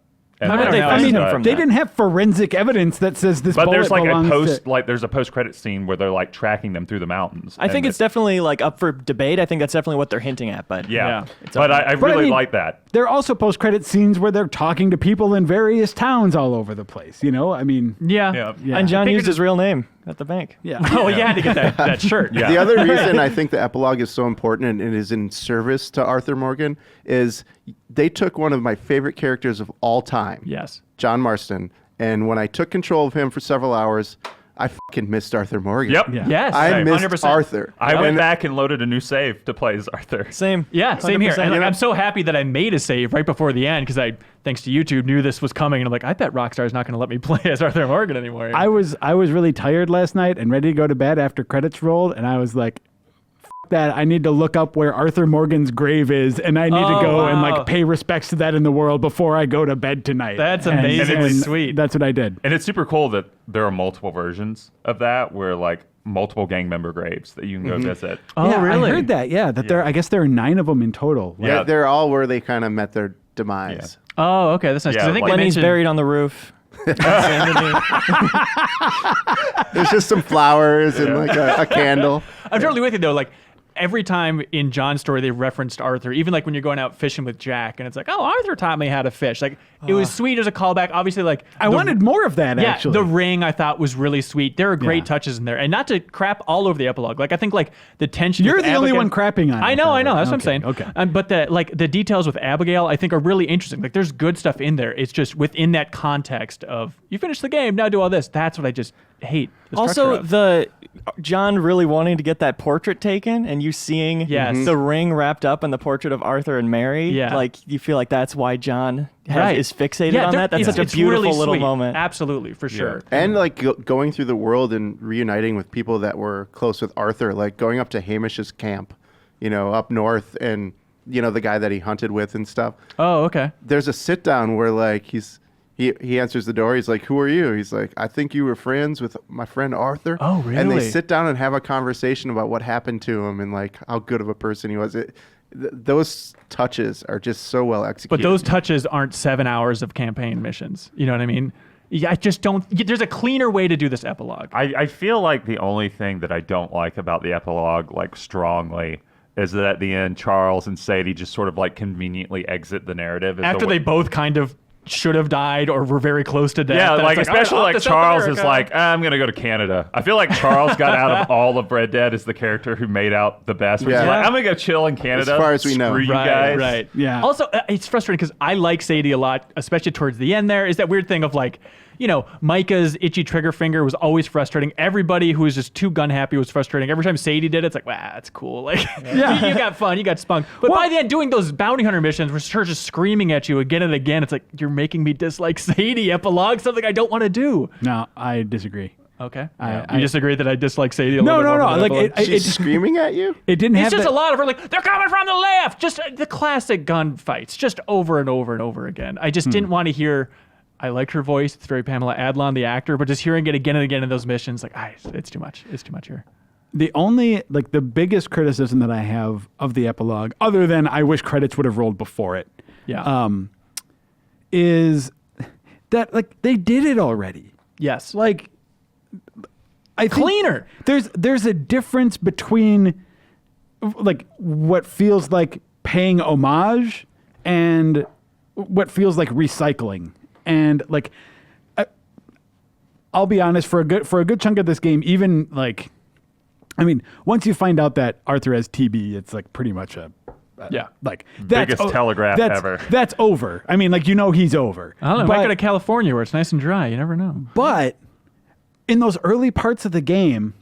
Speaker 5: How did they find him from
Speaker 4: they
Speaker 5: that?
Speaker 4: didn't have forensic evidence that says this.
Speaker 3: But there's like
Speaker 4: a
Speaker 3: there's a post-credit scene where they're like tracking them through the mountains.
Speaker 5: I think it's definitely like up for debate. I think that's definitely what they're hinting at. But
Speaker 3: yeah. But I really like that.
Speaker 4: There are also post-credit scenes where they're talking to people in various towns all over the place. I mean,
Speaker 1: yeah.
Speaker 5: And John used his real name at the bank.
Speaker 4: Yeah.
Speaker 1: Oh, you had to get that shirt.
Speaker 3: Yeah.
Speaker 2: The other reason I think the epilogue is so important and it is in service to Arthur Morgan is they took one of my favorite characters of all time.
Speaker 1: Yes.
Speaker 2: John Marston. And when I took control of him for several hours, I fucking missed Arthur Morgan.
Speaker 3: Yep.
Speaker 1: Yeah. Yes.
Speaker 2: I missed
Speaker 1: 100%.
Speaker 2: Arthur.
Speaker 3: I went back and loaded a new save to play as Arthur.
Speaker 5: Same.
Speaker 1: Yeah, same here.
Speaker 5: 100%.
Speaker 1: And I'm so happy that I made a save right before the end because I, thanks to YouTube, knew this was coming. And I'm like, I bet Rockstar's not going to let me play as Arthur Morgan anymore.
Speaker 4: I was really tired last night and ready to go to bed after credits rolled, and I was like, that I need to look up where Arthur Morgan's grave is, and I need to go and like pay respects to that in the world before I go to bed tonight.
Speaker 1: That's amazing and sweet.
Speaker 4: That's what I did.
Speaker 3: And it's super cool that there are multiple versions of that where like multiple gang member graves that you can go visit.
Speaker 1: Oh,
Speaker 4: yeah,
Speaker 1: really?
Speaker 4: I heard that. Yeah, that I guess there are 9 of them in total.
Speaker 3: Yeah.
Speaker 2: They're all where they kind of met their demise.
Speaker 1: Oh, okay. That's nice. 'Cause I think
Speaker 3: like
Speaker 1: they
Speaker 5: Lenny's
Speaker 1: mentioned
Speaker 5: buried on the roof.
Speaker 2: There's just some flowers and like a candle.
Speaker 1: I'm totally with you though. Like every time in John's story they referenced Arthur, even like when you're going out fishing with Jack, and it's like, oh, Arthur taught me how to fish. Like it was sweet as a callback. Obviously, like
Speaker 4: I wanted more of that.
Speaker 1: Yeah,
Speaker 4: actually,
Speaker 1: the ring I thought was really sweet. There are great
Speaker 4: Yeah.
Speaker 1: touches in there, and not to crap all over the epilogue. Like I think like the tension.
Speaker 4: You're
Speaker 1: with
Speaker 4: the only
Speaker 1: Abigail-
Speaker 4: one crapping on it.
Speaker 1: I know. That's what I'm
Speaker 4: Okay,
Speaker 1: saying.
Speaker 4: okay.
Speaker 1: But the details with Abigail, I think, are really interesting. Like there's good stuff in there. It's just within that context of you finished the game, now do all this. That's what I just hate. The structure
Speaker 5: Also,
Speaker 1: of.
Speaker 5: the John really wanting to get that portrait taken, and you seeing
Speaker 1: Yes.
Speaker 5: the ring wrapped up in the portrait of Arthur and Mary.
Speaker 1: Yeah.
Speaker 5: Like you feel like that's why John
Speaker 1: Right.
Speaker 5: is fixated on that. That's such a
Speaker 1: it's
Speaker 5: beautiful
Speaker 1: really
Speaker 5: little
Speaker 1: sweet.
Speaker 5: moment.
Speaker 1: Absolutely, for sure.
Speaker 2: And like going through the world and reuniting with people that were close with Arthur, like going up to Hamish's camp, up north, and the guy that he hunted with and stuff.
Speaker 1: Oh, okay.
Speaker 2: There's a sit down where like he answers the door. He's like, "Who are you?" He's like, "I think you were friends with my friend Arthur."
Speaker 1: Oh,
Speaker 2: And they
Speaker 1: really?
Speaker 2: sit down and have a conversation about what happened to him and like how good of a person he was. Those touches are just so well executed.
Speaker 1: But those touches aren't 7 hours of campaign missions. You know what I mean? Yeah, I just don't. There's a cleaner way to do this epilogue.
Speaker 3: I feel like the only thing that I don't like about the epilogue, like strongly, is that at the end, Charles and Sadie just sort of like conveniently exit the narrative.
Speaker 1: After they both kind of should have died or were very close to death.
Speaker 3: Yeah,
Speaker 1: and
Speaker 3: like
Speaker 1: it's
Speaker 3: especially
Speaker 1: "All right,
Speaker 3: like
Speaker 1: off to South
Speaker 3: Charles is
Speaker 1: America."
Speaker 3: like, I'm going to go to Canada. I feel like Charles got out of all of Red Dead as the character who made out the best. Where he's
Speaker 2: Yeah.
Speaker 3: like, I'm going to go chill in Canada.
Speaker 2: As far as we know.
Speaker 3: Screw you
Speaker 1: Right,
Speaker 3: guys.
Speaker 1: right.
Speaker 4: Yeah.
Speaker 1: Also, it's frustrating because I like Sadie a lot, especially towards the end there, is that weird thing of like, Micah's itchy trigger finger was always frustrating. Everybody who was just too gun happy was frustrating. Every time Sadie did it, it's like, wow, that's cool. Like, you got fun, you got spunk. But by the end, doing those bounty hunter missions where her just screaming at you again and again, it's like, you're making me dislike Sadie. Epilogue, something I don't want to do.
Speaker 4: No, I disagree.
Speaker 1: Okay. You disagree that I dislike Sadie a
Speaker 4: no,
Speaker 1: little bit
Speaker 4: no,
Speaker 1: more?
Speaker 4: No, like
Speaker 2: she's screaming at you?
Speaker 4: It didn't have
Speaker 1: It's just a lot of her like, they're coming from the left. Just the classic gun fights, just over and over and over again. I just didn't want to hear. I like her voice. It's very Pamela Adlon, the actor, but just hearing it again and again in those missions, like, it's too much. It's too much here.
Speaker 4: The only, like, the biggest criticism that I have of the epilogue, other than I wish credits would have rolled before it, is that, like, they did it already.
Speaker 1: Yes.
Speaker 4: Like, I think
Speaker 1: cleaner.
Speaker 4: There's a difference between, like, what feels like paying homage and what feels like recycling. And, like, I'll be honest, for a good chunk of this game, even, like, I mean, once you find out that Arthur has TB, it's like pretty much like
Speaker 3: biggest telegraph ever.
Speaker 4: That's over. I mean, like, he's over.
Speaker 1: I don't know. Might go to California where it's nice and dry. You never know.
Speaker 4: But in those early parts of the game,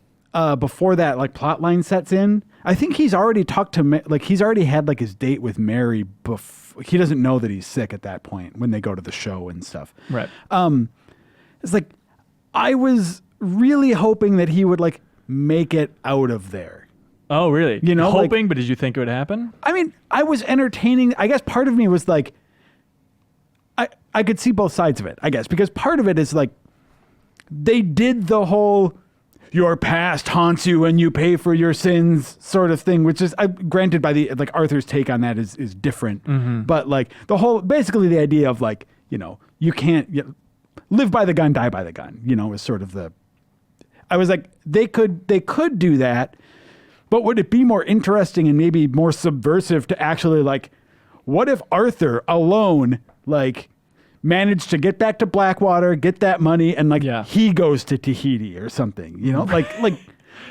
Speaker 4: before that, like, plot line sets in, I think he's already talked to, like, he's already had, like, his date with Mary before. He doesn't know that he's sick at that point when they go to the show and stuff.
Speaker 1: Right.
Speaker 4: It's like, I was really hoping that he would, like, make it out of there.
Speaker 1: Oh, really?
Speaker 4: Hoping,
Speaker 1: but did you think it would happen?
Speaker 4: I mean, I was entertaining. I guess part of me was like, I could see both sides of it, I guess, because part of it is like, they did the whole your past haunts you and you pay for your sins sort of thing, which is, granted, by the, like, Arthur's take on that is different. Mm-hmm. But, like, basically the idea of, like, you can't live by the gun, die by the gun, is sort of I was like, they could do that, but would it be more interesting and maybe more subversive to actually, like, what if Arthur alone, like, managed to get back to Blackwater, get that money, and, like, he goes to Tahiti or something, like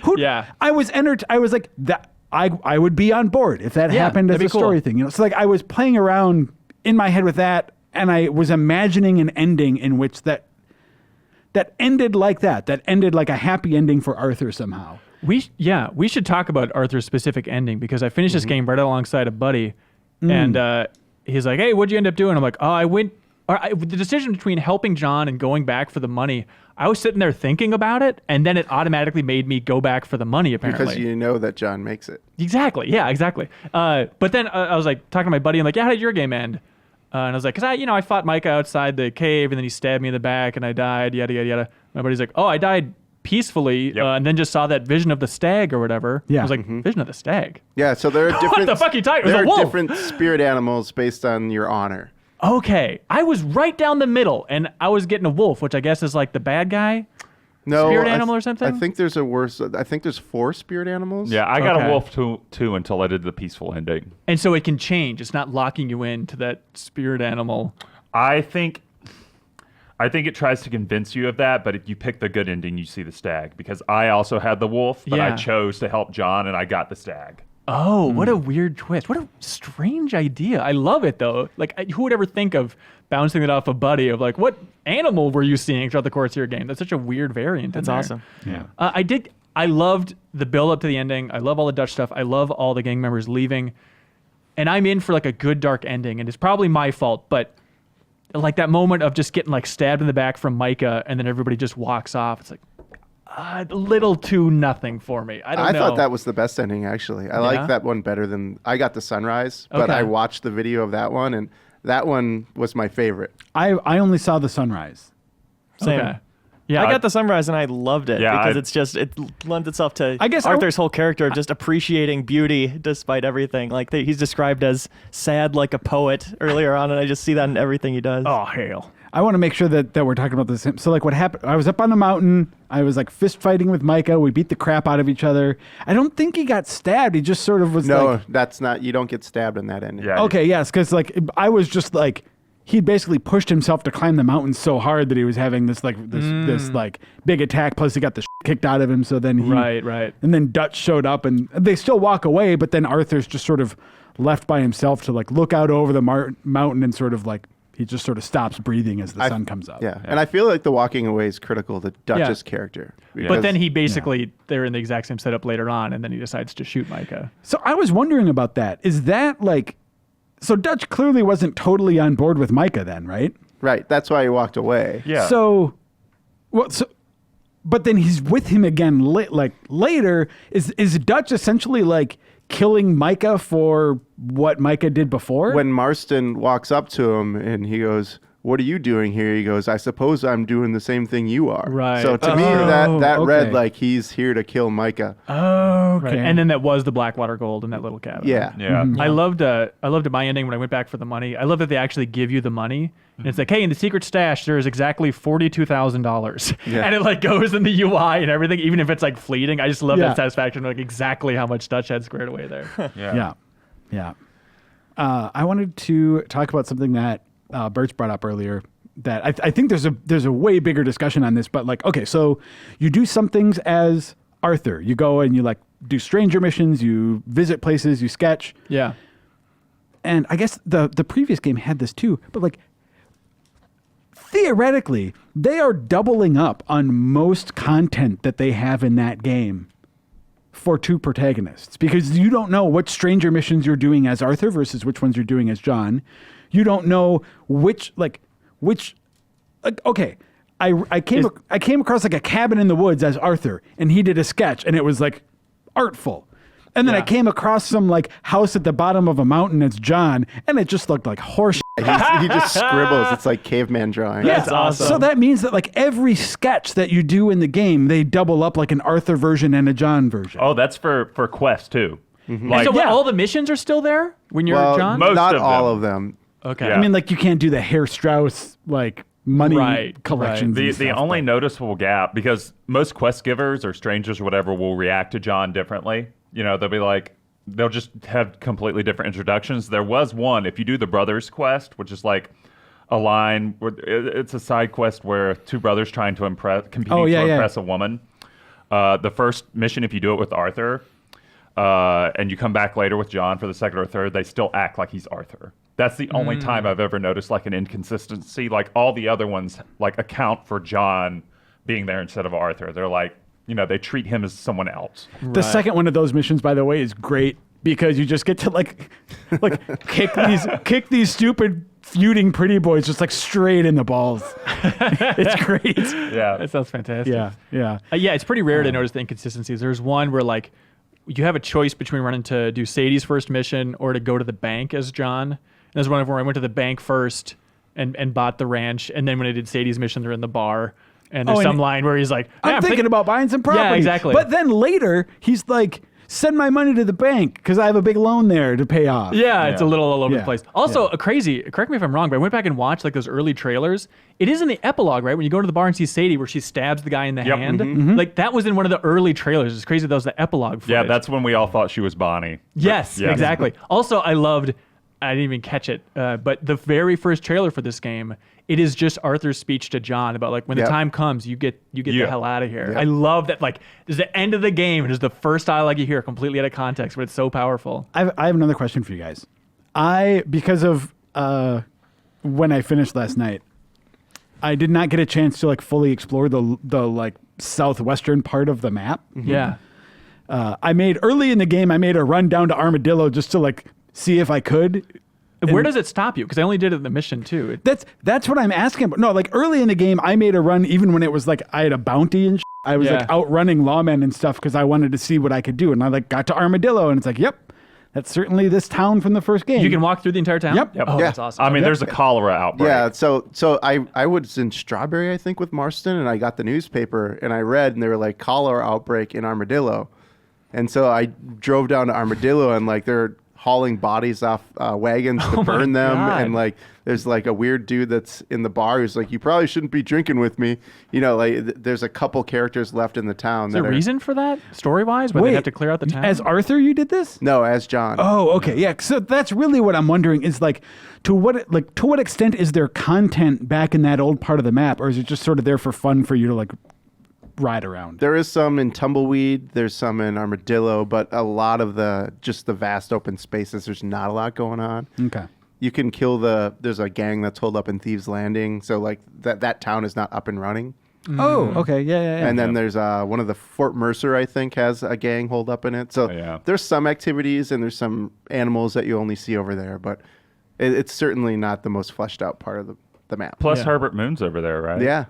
Speaker 4: who?
Speaker 1: Yeah.
Speaker 4: I was like, that I would be on board if that happened as a story thing, So, like, I was playing around in my head with that, and I was imagining an ending in which that ended like that ended like a happy ending for Arthur somehow.
Speaker 1: We should talk about Arthur's specific ending, because I finished this game right alongside a buddy, and he's like, hey, what'd you end up doing? I'm like, oh, the decision between helping John and going back for the money, I was sitting there thinking about it, and then it automatically made me go back for the money, apparently.
Speaker 2: Because you know that John makes it.
Speaker 1: Exactly. Yeah, exactly. But then I was like talking to my buddy, and like, how did your game end? And I was like, because I fought Micah outside the cave, and then he stabbed me in the back, and I died, yada, yada, yada. My buddy's like, oh, I died peacefully, and then just saw that vision of the stag or whatever.
Speaker 4: Yeah.
Speaker 1: I was like, vision of the stag?
Speaker 2: Yeah, so there are different...
Speaker 1: What the fuck are you talking about?
Speaker 2: There
Speaker 1: It was a
Speaker 2: are
Speaker 1: wolf.
Speaker 2: different spirit animals based on your honor.
Speaker 1: Okay. I was right down the middle, and I was getting a wolf, which I guess is like the bad guy.
Speaker 2: No,
Speaker 1: spirit animal or something?
Speaker 2: I think there's a worse... I think there's 4 spirit animals.
Speaker 3: Yeah, I got a wolf too until I did the peaceful ending.
Speaker 1: And so it can change. It's not locking you into that spirit animal.
Speaker 3: I think it tries to convince you of that, but if you pick the good ending, you see the stag. Because I also had the wolf, but I chose to help John, and I got the stag.
Speaker 1: Oh, what a weird twist. What a strange idea. I love it, though. Like, who would ever think of bouncing it off a buddy of, like, what animal were you seeing throughout the course of your game? That's such a weird variant.
Speaker 5: That's awesome.
Speaker 4: Yeah.
Speaker 1: I loved the build up to the ending. I love all the Dutch stuff. I love all the gang members leaving. And I'm in for, like, a good dark ending. And it's probably my fault, but like that moment of just getting, like, stabbed in the back from Micah, and then everybody just walks off. It's like, a little too nothing for me. I don't know.
Speaker 2: I thought that was the best ending, actually. I like that one better than... I got the sunrise, but I watched the video of that one, and that one was my favorite.
Speaker 4: I only saw the sunrise.
Speaker 5: Same.
Speaker 1: Okay. Yeah,
Speaker 5: I got the sunrise and I loved it because it lends itself to Arthur's whole character of just appreciating beauty despite everything. Like he's described as sad like a poet earlier on, and I just see that in everything he does.
Speaker 1: Oh, hail.
Speaker 4: I want to make sure that we're talking about this. So, like, what happened? I was up on the mountain. I was, like, fist fighting with Micah. We beat the crap out of each other. I don't think he got stabbed. He just sort of was
Speaker 2: No, that's not... You don't get stabbed in that ending.
Speaker 3: Yeah.
Speaker 4: Okay, yes, because, like, I was just, like... He'd basically pushed himself to climb the mountain so hard that he was having this big attack. Plus, he got the kicked out of him. So then he...
Speaker 1: Right.
Speaker 4: And then Dutch showed up, and they still walk away, but then Arthur's just sort of left by himself to, like, look out over the mountain and sort of, like... He just sort of stops breathing as the sun comes up.
Speaker 2: Yeah. And I feel like the walking away is critical to Dutch's character.
Speaker 1: But then he basically, they're in the exact same setup later on, and then he decides to shoot Micah.
Speaker 4: So I was wondering about that. Is that like, so Dutch clearly wasn't totally on board with Micah then, right?
Speaker 2: Right. That's why he walked away.
Speaker 3: Yeah.
Speaker 4: But then he's with him again later. Is Dutch essentially like killing Micah for what Micah did before?
Speaker 2: When Marston walks up to him and he goes, "What are you doing here?" He goes, "I suppose I'm doing the same thing you are."
Speaker 1: Right.
Speaker 2: So to me, that read like he's here to kill Micah.
Speaker 4: Oh, okay.
Speaker 1: Right. And then that was the Blackwater Gold in that little cabin.
Speaker 2: Yeah.
Speaker 3: Yeah.
Speaker 4: Mm-hmm.
Speaker 1: I loved my ending when I went back for the money. I love that they actually give you the money. And it's like, hey, in the secret stash, there is exactly $42,000.
Speaker 2: Yeah.
Speaker 1: And it like goes in the UI and everything, even if it's like fleeting. I just love that satisfaction, like exactly how much Dutch had squared away there.
Speaker 4: Yeah. I wanted to talk about something that Birch brought up earlier. That I think there's a way bigger discussion on this, but like, okay, so you do some things as Arthur. You go and you like do stranger missions, you visit places, you sketch.
Speaker 1: Yeah.
Speaker 4: And I guess the previous game had this too, but like theoretically, they are doubling up on most content that they have in that game for two protagonists, because you don't know what stranger missions you're doing as Arthur versus which ones you're doing as John. You don't know which. Okay, I came across like a cabin in the woods as Arthur, and he did a sketch, and it was like artful. And then I came across some like house at the bottom of a mountain as John, and it just looked like horse.
Speaker 2: He just scribbles. It's like caveman drawing.
Speaker 4: Yeah,
Speaker 1: That's awesome.
Speaker 4: So that means that like every sketch that you do in the game, they double up like an Arthur version and a John version.
Speaker 3: Oh, that's for Quest too.
Speaker 2: Mm-hmm.
Speaker 3: Like,
Speaker 1: So all the missions are still there when you're John?
Speaker 2: Not
Speaker 3: of
Speaker 2: all
Speaker 3: them.
Speaker 2: of them.
Speaker 1: Okay.
Speaker 3: Yeah.
Speaker 4: I mean, like you can't do the Herr Strauss like money collections.
Speaker 3: The
Speaker 4: and stuff,
Speaker 3: only
Speaker 4: but-
Speaker 3: noticeable gap, because most quest givers or strangers or whatever will react to John differently. You know, they'll be like, they'll just have completely different introductions. There was one, if you do the brothers quest, which is like a line, it's a side quest where two brothers trying to competing to impress a woman. The first mission, if you do it with Arthur, and you come back later with John for the second or third, they still act like he's Arthur. That's the only time I've ever noticed like an inconsistency. Like all the other ones like account for John being there instead of Arthur. They're like, you know, they treat him as someone else.
Speaker 4: The second one of those missions, by the way, is great because you just get to like kick these stupid feuding pretty boys just like straight in the balls. It's great.
Speaker 3: Yeah.
Speaker 1: That sounds fantastic.
Speaker 4: Yeah.
Speaker 1: Yeah, it's pretty rare to notice the inconsistencies. There's one where like you have a choice between running to do Sadie's first mission or to go to the bank as John. And there's one where I went to the bank first and bought the ranch, and then when I did Sadie's mission, they're in the bar. And there's some line where he's like,
Speaker 4: I'm thinking about buying some property.
Speaker 1: Yeah, exactly.
Speaker 4: But then later, he's like, send my money to the bank because I have a big loan there to pay off.
Speaker 1: Yeah, it's a little all over the
Speaker 4: Yeah.
Speaker 1: place. Also, crazy, correct me if I'm wrong, but I went back and watched like those early trailers. It is in the epilogue, right? When you go to the bar and see Sadie where she stabs the guy in the hand.
Speaker 3: Mm-hmm.
Speaker 1: Like that was in one of the early trailers. It's crazy that was the epilogue footage.
Speaker 3: Yeah, that's when we all thought she was Bonnie.
Speaker 1: Yes,
Speaker 3: Yes.
Speaker 1: exactly. Also, I didn't even catch it, but the very first trailer for this game, it is just Arthur's speech to John about like when the time comes, you get the hell out of here.
Speaker 2: Yep.
Speaker 1: I love that. Like, there's the end of the game. It is the first dialogue you hear, completely out of context, but it's so powerful.
Speaker 4: I have another question for you guys. Because of when I finished last night, I did not get a chance to like fully explore the like southwestern part of the map.
Speaker 1: Mm-hmm. Yeah.
Speaker 4: Early in the game, I made a run down to Armadillo just to like see if I could.
Speaker 1: Where does it stop you? Because I only did it in the mission too.
Speaker 4: That's what I'm asking about. No, like early in the game, I made a run even when it was like I had a bounty and I was like outrunning lawmen and stuff because I wanted to see what I could do. And I like got to Armadillo and it's like, yep, that's certainly this town from the first game.
Speaker 1: You can walk through the entire town?
Speaker 4: Yep.
Speaker 1: Oh,
Speaker 2: Yeah.
Speaker 1: that's awesome.
Speaker 3: I mean, there's a cholera outbreak.
Speaker 2: Yeah, so I was in Strawberry, I think, with Marston, and I got the newspaper, and I read, and they were like, cholera outbreak in Armadillo. And so I drove down to Armadillo, and like they're hauling bodies off wagons to burn them.
Speaker 1: God.
Speaker 2: And like there's like a weird dude that's in the bar who's like, you probably shouldn't be drinking with me. You know, like there's a couple characters left in the town.
Speaker 1: Is there a reason for that, story-wise? Why they have to clear out the town?
Speaker 4: As Arthur, you did this?
Speaker 2: No, as John.
Speaker 4: Oh, okay. Yeah. So that's really what I'm wondering is like, to what extent is there content back in that old part of the map, or is it just sort of there for fun for you to like ride around?
Speaker 2: There is some in Tumbleweed, there's some in Armadillo, but a lot of just the vast open spaces, there's not a lot going on.
Speaker 4: Okay.
Speaker 2: you can kill there's a gang that's holed up in Thieves Landing. So like that town is not up and running.
Speaker 4: Oh, okay. Yeah.
Speaker 2: And then there's one of the Fort Mercer, I think, has a gang holed up in it. So there's some activities and there's some animals that you only see over there, but it's certainly not the most fleshed out part of the map.
Speaker 3: Plus Herbert Moon's over there, right?
Speaker 2: Yeah.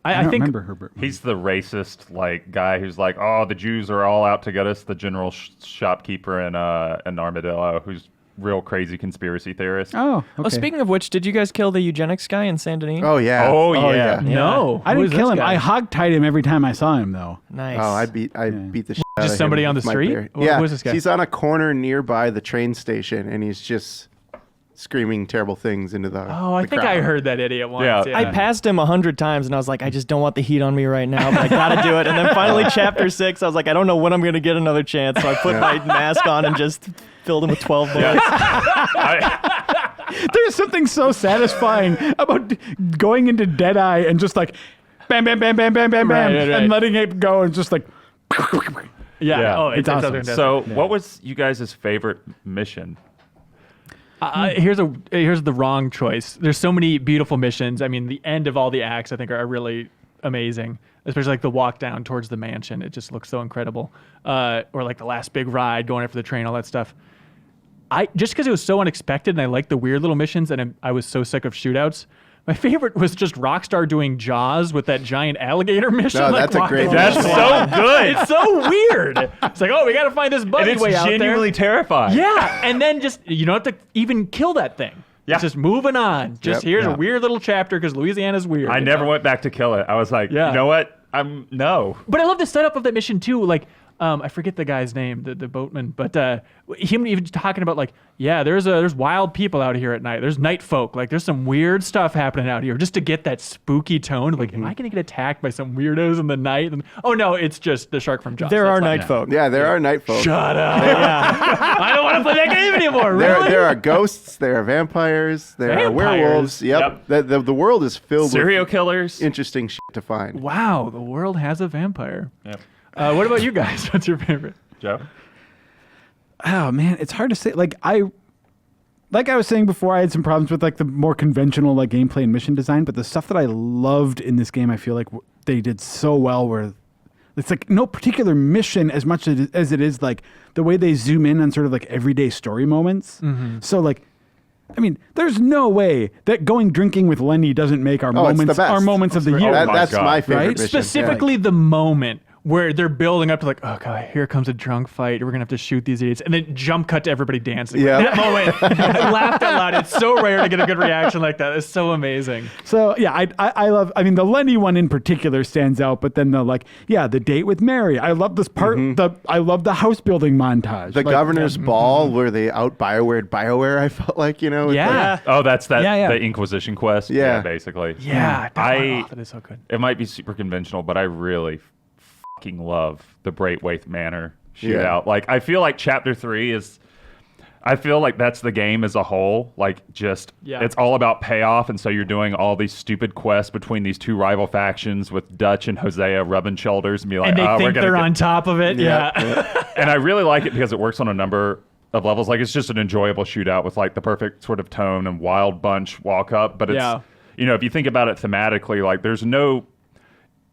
Speaker 4: I think remember Herbert Moon.
Speaker 3: He's the racist like guy who's like, oh, the Jews are all out to get us. The general shopkeeper in Armadillo, who's real crazy conspiracy theorist.
Speaker 4: Oh, okay.
Speaker 5: Oh, speaking of which, did you guys kill the eugenics guy in Saint Denis?
Speaker 2: Oh yeah.
Speaker 3: Oh yeah.
Speaker 1: No,
Speaker 4: I didn't kill him. I hogtied him every time I saw him, though.
Speaker 5: Nice.
Speaker 2: Oh, I beat the shit out of
Speaker 1: just somebody
Speaker 2: him
Speaker 1: on the
Speaker 2: with my
Speaker 1: street?
Speaker 2: bear.
Speaker 1: Who is this guy?
Speaker 2: He's on a corner nearby the train station, and he's just screaming terrible things into the.
Speaker 1: Oh, I think
Speaker 2: crowd.
Speaker 1: I heard that idiot once.
Speaker 3: Yeah.
Speaker 5: I passed him 100 times, and I was like, I just don't want the heat on me right now, but I gotta do it. And then finally, chapter 6, I was like, I don't know when I'm gonna get another chance, so I put my mask on and just filled him with 12 bullets.
Speaker 4: There's something so satisfying about going into Deadeye and just like bam, bam, bam, bam, bam, bam, bam,
Speaker 1: Right.
Speaker 4: and letting it go and just like.
Speaker 1: Yeah. Oh,
Speaker 4: It's awesome.
Speaker 3: So, what was you guys' favorite mission?
Speaker 1: Here's the wrong choice. There's so many beautiful missions. I mean, the end of all the acts I think are really amazing. Especially like the walk down towards the mansion. It just looks so incredible. Or like the last big ride, going after the train, all that stuff. Just because it was so unexpected and I liked the weird little missions and I was so sick of shootouts. My favorite was just Rockstar doing Jaws with that giant alligator mission.
Speaker 2: No, that's a great mission.
Speaker 3: That's so good.
Speaker 1: It's so weird. It's like, oh, we got to find this
Speaker 3: And
Speaker 1: buddy
Speaker 3: it's
Speaker 1: way out there.
Speaker 3: genuinely terrifying.
Speaker 1: Yeah, and then just you don't have to even kill that thing.
Speaker 3: Yeah.
Speaker 1: It's just moving on. Just here's a weird little chapter because Louisiana's weird.
Speaker 3: I never went back to kill it. I was like, you know what? No.
Speaker 1: But I love the setup of that mission too. Like, I forget the guy's name, the boatman, but him even talking about like, yeah, there's wild people out here at night. There's night folk. Like, there's some weird stuff happening out here. Just to get that spooky tone. Like, am I gonna get attacked by some weirdos in the night? And, oh no, it's just the shark from Jaws.
Speaker 5: There
Speaker 1: That's
Speaker 5: are
Speaker 1: fine.
Speaker 5: night folk.
Speaker 2: Yeah, there are night folk.
Speaker 1: Shut up. I don't want to play that game anymore. Really?
Speaker 2: There are ghosts. There are vampires. There are werewolves. Yep. The world is filled
Speaker 3: Serial
Speaker 2: with
Speaker 3: killers.
Speaker 2: interesting shit to find.
Speaker 1: Wow, the world has a vampire.
Speaker 3: Yep.
Speaker 1: What about you guys? What's your favorite?
Speaker 3: Joe?
Speaker 4: Oh man, it's hard to say. Like I was saying before, I had some problems with like the more conventional like gameplay and mission design, but the stuff that I loved in this game, I feel like they did so well. Where it's like no particular mission as much as it is like the way they zoom in on sort of like everyday story moments.
Speaker 1: Mm-hmm.
Speaker 4: So like, I mean, there's no way that going drinking with Lenny doesn't make our moments of the year.
Speaker 2: That's my favorite
Speaker 4: Right?
Speaker 2: mission.
Speaker 1: Specifically the moment where they're building up to like, oh god, here comes a drunk fight. We're gonna have to shoot these idiots, and then jump cut to everybody dancing.
Speaker 2: Yeah.
Speaker 1: That moment, I laughed out loud. It's so rare to get a good reaction like that. It's so amazing.
Speaker 4: So yeah, I love. I mean, the Lenny one in particular stands out, but then the date with Mary. I love this part. I love the house building montage.
Speaker 2: The governor's ball where they out BioWare. I felt like
Speaker 3: Oh, that's that.
Speaker 4: Yeah.
Speaker 3: The Inquisition quest.
Speaker 2: Yeah.
Speaker 3: Basically.
Speaker 1: Yeah, that is so good.
Speaker 3: It might be super conventional, but I really fucking love the Braithwaite Manor shootout.
Speaker 2: Yeah.
Speaker 3: Like, I feel like Chapter 3 is. I feel like that's the game as a whole. Like, it's all about payoff, and so you're doing all these stupid quests between these two rival factions with Dutch and Hosea rubbing shoulders and be like,
Speaker 1: And they
Speaker 3: we're
Speaker 1: think
Speaker 3: gonna
Speaker 1: they're on top of it. Yeah.
Speaker 3: And I really like it because it works on a number of levels. Like, it's just an enjoyable shootout with like the perfect sort of tone and wild bunch walk up. But it's, if you think about it thematically, like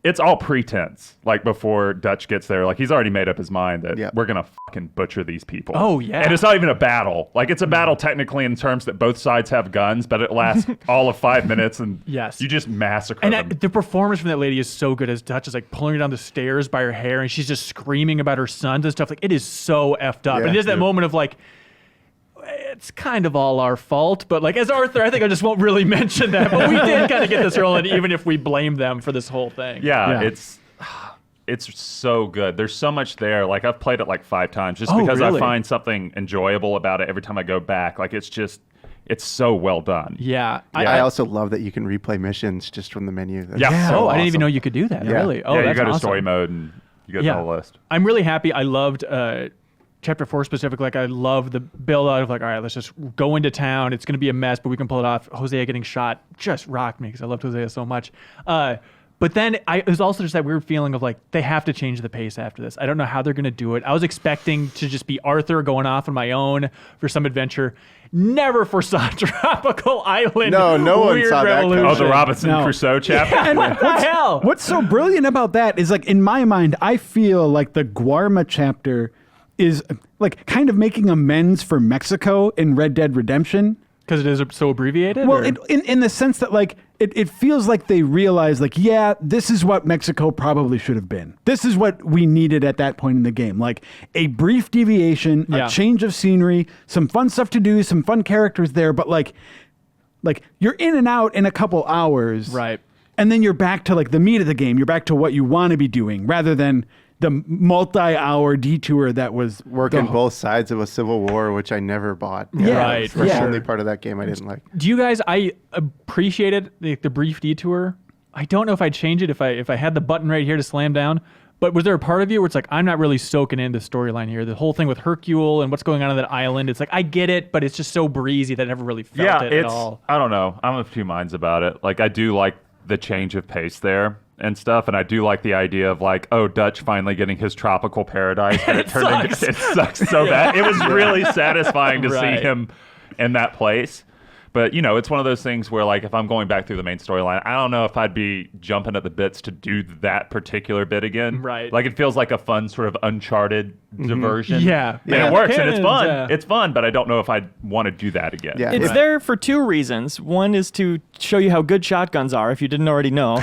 Speaker 3: it's all pretense. Like, before Dutch gets there, like, he's already made up his mind that we're going to fucking butcher these people.
Speaker 1: Oh, yeah.
Speaker 3: And it's not even a battle. Like, it's a battle technically in terms that both sides have guns, but it lasts all of 5 minutes and you just massacre them.
Speaker 1: The performance from that lady is so good as Dutch is like pulling her down the stairs by her hair and she's just screaming about her sons and stuff. Like, it is so effed up.
Speaker 2: Yeah,
Speaker 1: and there's that moment of like, it's kind of all our fault, but like as Arthur, I think I just won't really mention that. But we did kind of get this rolling, even if we blame them for this whole thing.
Speaker 3: Yeah. It's so good. There's so much there. Like, I've played it like 5 times just because
Speaker 1: really?
Speaker 3: I find something enjoyable about it every time I go back. Like, it's so well done.
Speaker 1: Yeah.
Speaker 2: I also love that you can replay missions just from the menu. That's
Speaker 3: Yeah.
Speaker 2: so
Speaker 1: I didn't even
Speaker 2: awesome.
Speaker 1: know you could do that.
Speaker 2: Yeah.
Speaker 1: Really? Oh,
Speaker 3: you
Speaker 1: that's
Speaker 3: go to
Speaker 1: awesome.
Speaker 3: story mode and you get the whole list.
Speaker 1: I'm really happy. I loved Chapter 4 specifically. Like, I love the build out of like, all right, let's just go into town. It's going to be a mess, but we can pull it off. Hosea getting shot just rocked me because I loved Hosea so much. But then it was also just that weird feeling of like, they have to change the pace after this. I don't know how they're going to do it. I was expecting to just be Arthur going off on my own for some adventure. Never foresaw Tropical Island.
Speaker 2: No one saw that coming.
Speaker 3: Oh, the Robinson Crusoe chapter.
Speaker 1: Yeah, and what the hell?
Speaker 4: What's so brilliant about that is like, in my mind, I feel like the Guarma chapter is like kind of making amends for Mexico in Red Dead Redemption.
Speaker 1: Because it is so abbreviated?
Speaker 4: Well, in the sense that like it feels like they realize like, yeah, this is what Mexico probably should have been. This is what we needed at that point in the game. Like a brief deviation, a change of scenery, some fun stuff to do, some fun characters there, but like you're in and out in a couple hours.
Speaker 1: Right.
Speaker 4: And then you're back to like the meat of the game. You're back to what you want to be doing rather than the multi-hour detour that was
Speaker 2: working both sides of a civil war, which I never bought.
Speaker 4: Yeah,
Speaker 1: right.
Speaker 2: That's the only part of that game I didn't like.
Speaker 1: Do you guys? I appreciated the brief detour. I don't know if I'd change it if I had the button right here to slam down. But was there a part of you where it's like, I'm not really soaking in the storyline here? The whole thing with Hercule and what's going on that island. It's like, I get it, but it's just so breezy that I never really felt it at all.
Speaker 3: I don't know. I'm of two minds about it. Like, I do like the change of pace there and stuff, and I do like the idea of like, oh, Dutch finally getting his tropical paradise, and it sucks so bad. It was really satisfying to see him in that place. But, you know, it's one of those things where, like, if I'm going back through the main storyline, I don't know if I'd be jumping at the bits to do that particular bit again.
Speaker 1: Right.
Speaker 3: Like, it feels like a fun sort of Uncharted diversion.
Speaker 1: Yeah.
Speaker 3: And it works, and it's fun.
Speaker 1: Cannons,
Speaker 3: It's fun, but I don't know if I'd want to do that again.
Speaker 2: Yeah.
Speaker 5: It's there for two reasons. One is to show you how good shotguns are, if you didn't already know,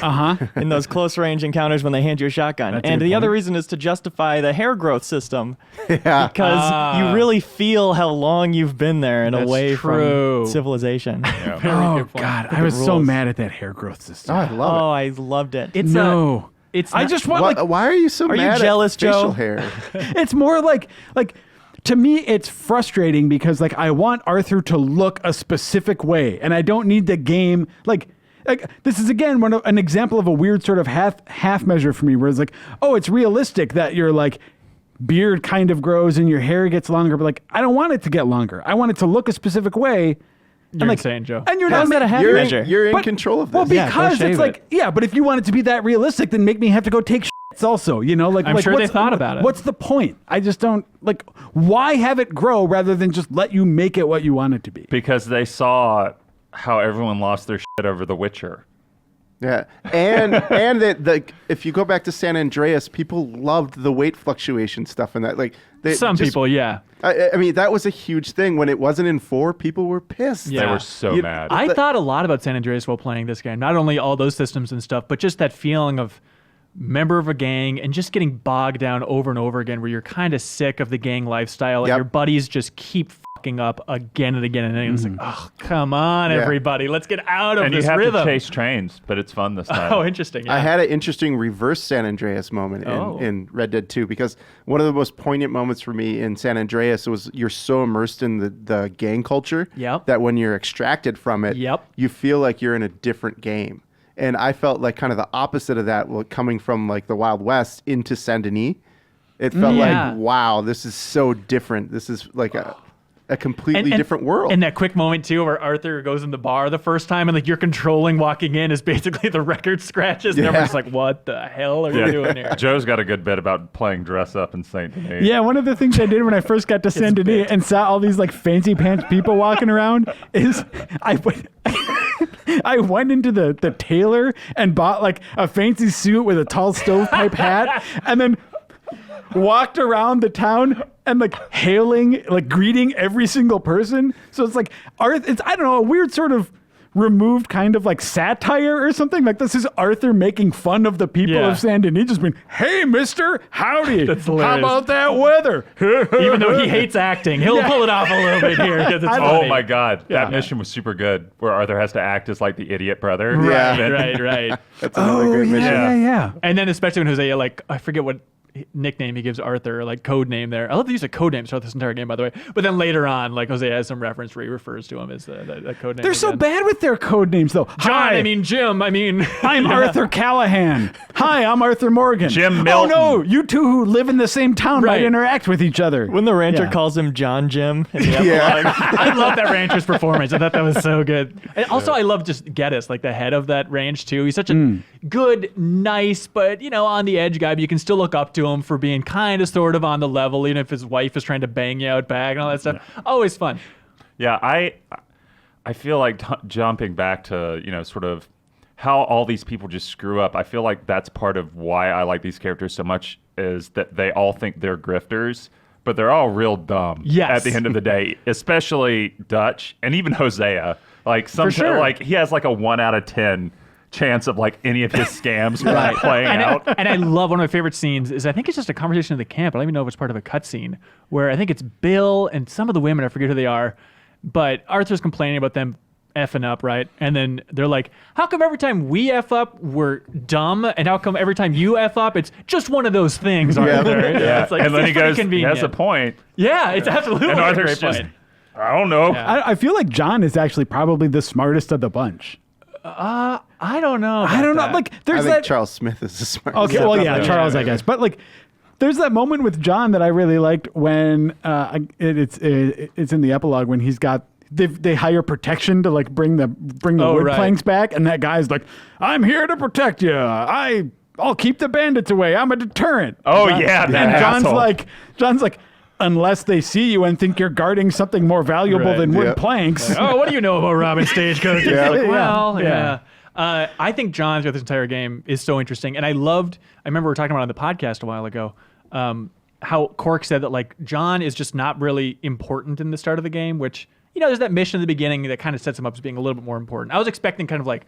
Speaker 5: in those close-range encounters when they hand you a shotgun. And the other reason is to justify the hair growth system.
Speaker 2: Yeah.
Speaker 5: Because you really feel how long you've been there and away
Speaker 1: true.
Speaker 5: from civilization.
Speaker 3: Yeah.
Speaker 4: Oh God, I was so mad at that hair growth system.
Speaker 2: Oh, I love
Speaker 5: Oh, I loved it.
Speaker 1: It's
Speaker 4: no.
Speaker 1: It's
Speaker 4: I
Speaker 1: not-
Speaker 4: just want like
Speaker 2: why are you so
Speaker 5: Are you
Speaker 2: mad
Speaker 5: jealous,
Speaker 2: at facial
Speaker 5: Joe?
Speaker 2: hair?
Speaker 4: it's more like to me it's frustrating because like I want Arthur to look a specific way and I don't need the game like this is again an example of a weird sort of half measure for me where it's like, oh, it's realistic that your like beard kind of grows and your hair gets longer, but like I don't want it to get longer. I want it to look a specific way.
Speaker 1: You're insane, Joe.
Speaker 4: And you're
Speaker 5: How's
Speaker 4: not
Speaker 5: that a half
Speaker 2: You're
Speaker 5: measure?
Speaker 2: in control of this.
Speaker 4: well, because
Speaker 5: shave
Speaker 4: it's like, yeah, but if you want it to be that realistic, then make me have to go take shits also, you know? Like,
Speaker 1: I'm sure they
Speaker 4: what's-
Speaker 1: thought about it.
Speaker 4: What's the point? I just don't, like, why have it grow rather than just let you make it what you want it to be?
Speaker 3: Because they saw how everyone lost their shit over The Witcher.
Speaker 2: Yeah, and if you go back to San Andreas, people loved the weight fluctuation stuff and that. Like
Speaker 1: Some people, yeah.
Speaker 2: I mean, that was a huge thing when it wasn't in 4. People were pissed.
Speaker 1: Yeah.
Speaker 3: They were so mad.
Speaker 1: I thought a lot about San Andreas while playing this game. Not only all those systems and stuff, but just that feeling of member of a gang and just getting bogged down over and over again where you're kind of sick of the gang lifestyle and your buddies just keep fucking up again and again and again. It's like, oh, come on, everybody. Let's get out of
Speaker 3: and
Speaker 1: this
Speaker 3: you have
Speaker 1: rhythm.
Speaker 3: to chase trains, but it's fun this time.
Speaker 1: Oh, interesting. Yeah.
Speaker 2: I had an interesting reverse San Andreas moment in Red Dead 2 because one of the most poignant moments for me in San Andreas was you're so immersed in the gang culture that when you're extracted from it, you feel like you're in a different game. And I felt like kind of the opposite of that, coming from like the Wild West into Saint Denis. It felt like, wow, this is so different. This is like a completely different world.
Speaker 1: And that quick moment too where Arthur goes in the bar the first time and like you're controlling walking in is basically the record scratches and everyone's like, what the hell are you doing here?
Speaker 3: Joe's got a good bit about playing dress up in Saint Denis.
Speaker 4: Yeah, one of the things I did when I first got to Saint Denis and saw all these like fancy pants people walking around is I went into the tailor and bought like a fancy suit with a tall stovepipe hat and then walked around the town and like greeting every single person. So it's like it's I don't know, a weird sort of removed kind of like satire or something. Like this is Arthur making fun of the people of Saint Denis, just being, hey, mister, howdy.
Speaker 1: That's hilarious.
Speaker 4: How about that weather?
Speaker 1: Even though he hates acting, he'll pull it off a little bit here because it's funny.
Speaker 3: Oh my God, that mission was super good, where Arthur has to act as like the idiot brother.
Speaker 1: Right.
Speaker 2: That's another great mission.
Speaker 4: Yeah.
Speaker 1: And then especially when Hosea, like, I forget what nickname he gives Arthur, like code name there. I love the use of code names throughout this entire game, by the way. But then later on, like Hosea has some reference where he refers to him as the code name.
Speaker 4: They're so bad with their code names, though.
Speaker 1: John,
Speaker 4: Hi,
Speaker 1: I mean Jim, I mean
Speaker 4: I'm Arthur Callahan. Hi, I'm Arthur Morgan.
Speaker 3: Jim Milton.
Speaker 4: Oh no, you two who live in the same town might interact with each other.
Speaker 5: When the rancher calls him John Jim in the epilogue.
Speaker 1: I love that rancher's performance. I thought that was so good. And also, I love just Geddes, like the head of that ranch too. He's such a good, nice, but on the edge guy. But you can still look up to him for being kind of, sort of on the level, even if his wife is trying to bang you out back and all that stuff. Always fun.
Speaker 3: Yeah, I feel like jumping back to sort of how all these people just screw up. I feel like that's part of why I like these characters so much, is that they all think they're grifters, but they're all real dumb at the end of the day, especially Dutch and even Hosea. Like like he has like a 1 out of 10 chance of like any of his scams playing out.
Speaker 1: And I love, one of my favorite scenes is, I think it's just a conversation in the camp. I don't even know if it's part of a cutscene, where I think it's Bill and some of the women, I forget who they are, but Arthur's complaining about them effing up, right? And then they're like, how come every time we F up, we're dumb? And how come every time you F up, it's just one of those things, Arthur?
Speaker 3: It's like, and then he goes, that's a point.
Speaker 1: Yeah, it's absolutely
Speaker 3: and Arthur's just, I don't know.
Speaker 4: Yeah. I feel like John is actually probably the smartest of the bunch.
Speaker 1: I don't know.
Speaker 4: I don't know. Like, there's
Speaker 2: I think Charles Smith is the smartest.
Speaker 4: Okay, well, yeah, Charles, I guess. But like, there's that moment with John that I really liked when it's in the epilogue when he's got. They hire protection to like bring the wood planks back, and that guy's like, "I'm here to protect you. I'll keep the bandits away. I'm a deterrent."
Speaker 3: Oh
Speaker 4: John,
Speaker 3: yeah, that
Speaker 4: and John's like, unless they see you and think you're guarding something more valuable than wood planks.
Speaker 1: Like, oh, what do you know about robbing stagecoaches? I think John throughout this entire game is so interesting, and I remember we were talking about it on the podcast a while ago. How Cork said that like John is just not really important in the start of the game, which. There's that mission in the beginning that kind of sets him up as being a little bit more important. I was expecting kind of like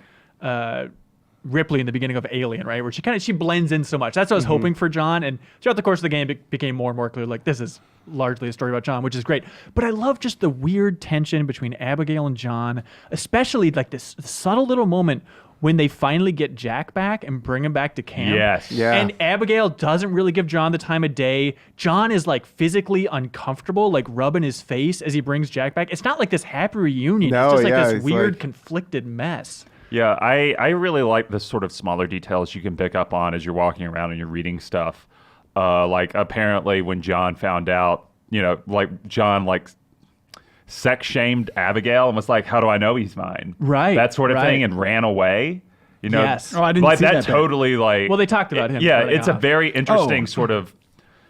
Speaker 1: Ripley in the beginning of Alien, right? Where she blends in so much. That's what I was hoping for John. And throughout the course of the game, it became more and more clear, like, this is largely a story about John, which is great. But I love just the weird tension between Abigail and John, especially like this subtle little moment when they finally get Jack back and bring him back to camp.
Speaker 3: Yes.
Speaker 2: Yeah.
Speaker 1: And Abigail doesn't really give John the time of day. John is like physically uncomfortable, like rubbing his face as he brings Jack back. It's not like this happy reunion.
Speaker 2: No,
Speaker 1: it's just like
Speaker 2: yeah,
Speaker 1: this weird, conflicted mess.
Speaker 3: Yeah, I really like the sort of smaller details you can pick up on as you're walking around and you're reading stuff. Like apparently when John found out, like John like sex shamed Abigail and was like, how do I know he's mine?
Speaker 1: Right.
Speaker 3: That sort of thing, and ran away.
Speaker 1: Yes.
Speaker 4: Oh, I didn't see that
Speaker 3: totally like.
Speaker 1: Well, they talked about him.
Speaker 3: Yeah, it's a very interesting sort of,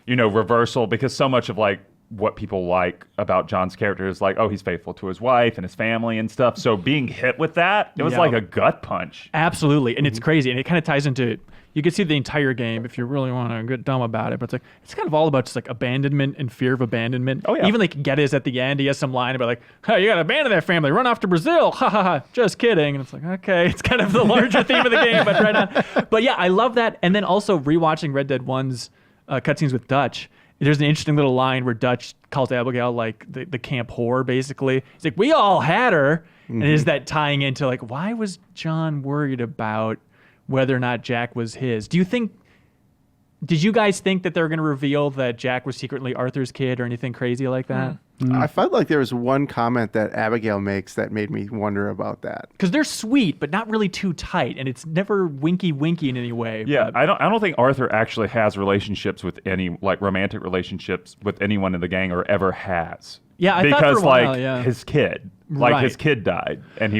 Speaker 3: reversal, because so much of like what people like about John's character is like, oh, he's faithful to his wife and his family and stuff. So being hit with that, it was like a gut punch.
Speaker 1: Absolutely. And it's crazy. And it kind of ties into, you can see the entire game if you really want to get dumb about it. But it's kind of all about just like abandonment and fear of abandonment.
Speaker 3: Oh, yeah.
Speaker 1: Even like Geddes at the end, he has some line about like, hey, you got to abandon that family, run off to Brazil. Ha ha ha. Just kidding. And it's like, okay, it's kind of the larger theme of the game, but right on. But yeah, I love that. And then also rewatching Red Dead 1's cutscenes with Dutch. There's an interesting little line where Dutch calls Abigail like the camp whore, basically. He's like, we all had her. And is that tying into like, why was John worried about whether or not Jack was his? Did you guys think that they were going to reveal that Jack was secretly Arthur's kid or anything crazy like that?
Speaker 2: I felt like there was one comment that Abigail makes that made me wonder about that.
Speaker 1: Because they're sweet, but not really too tight, and it's never winky in any way.
Speaker 3: Yeah,
Speaker 1: but.
Speaker 3: I don't think Arthur actually has relationships with any like romantic relationships with anyone in the gang, or ever has.
Speaker 1: Yeah, I
Speaker 3: thought
Speaker 1: for a while,
Speaker 3: like his kid, his kid died, and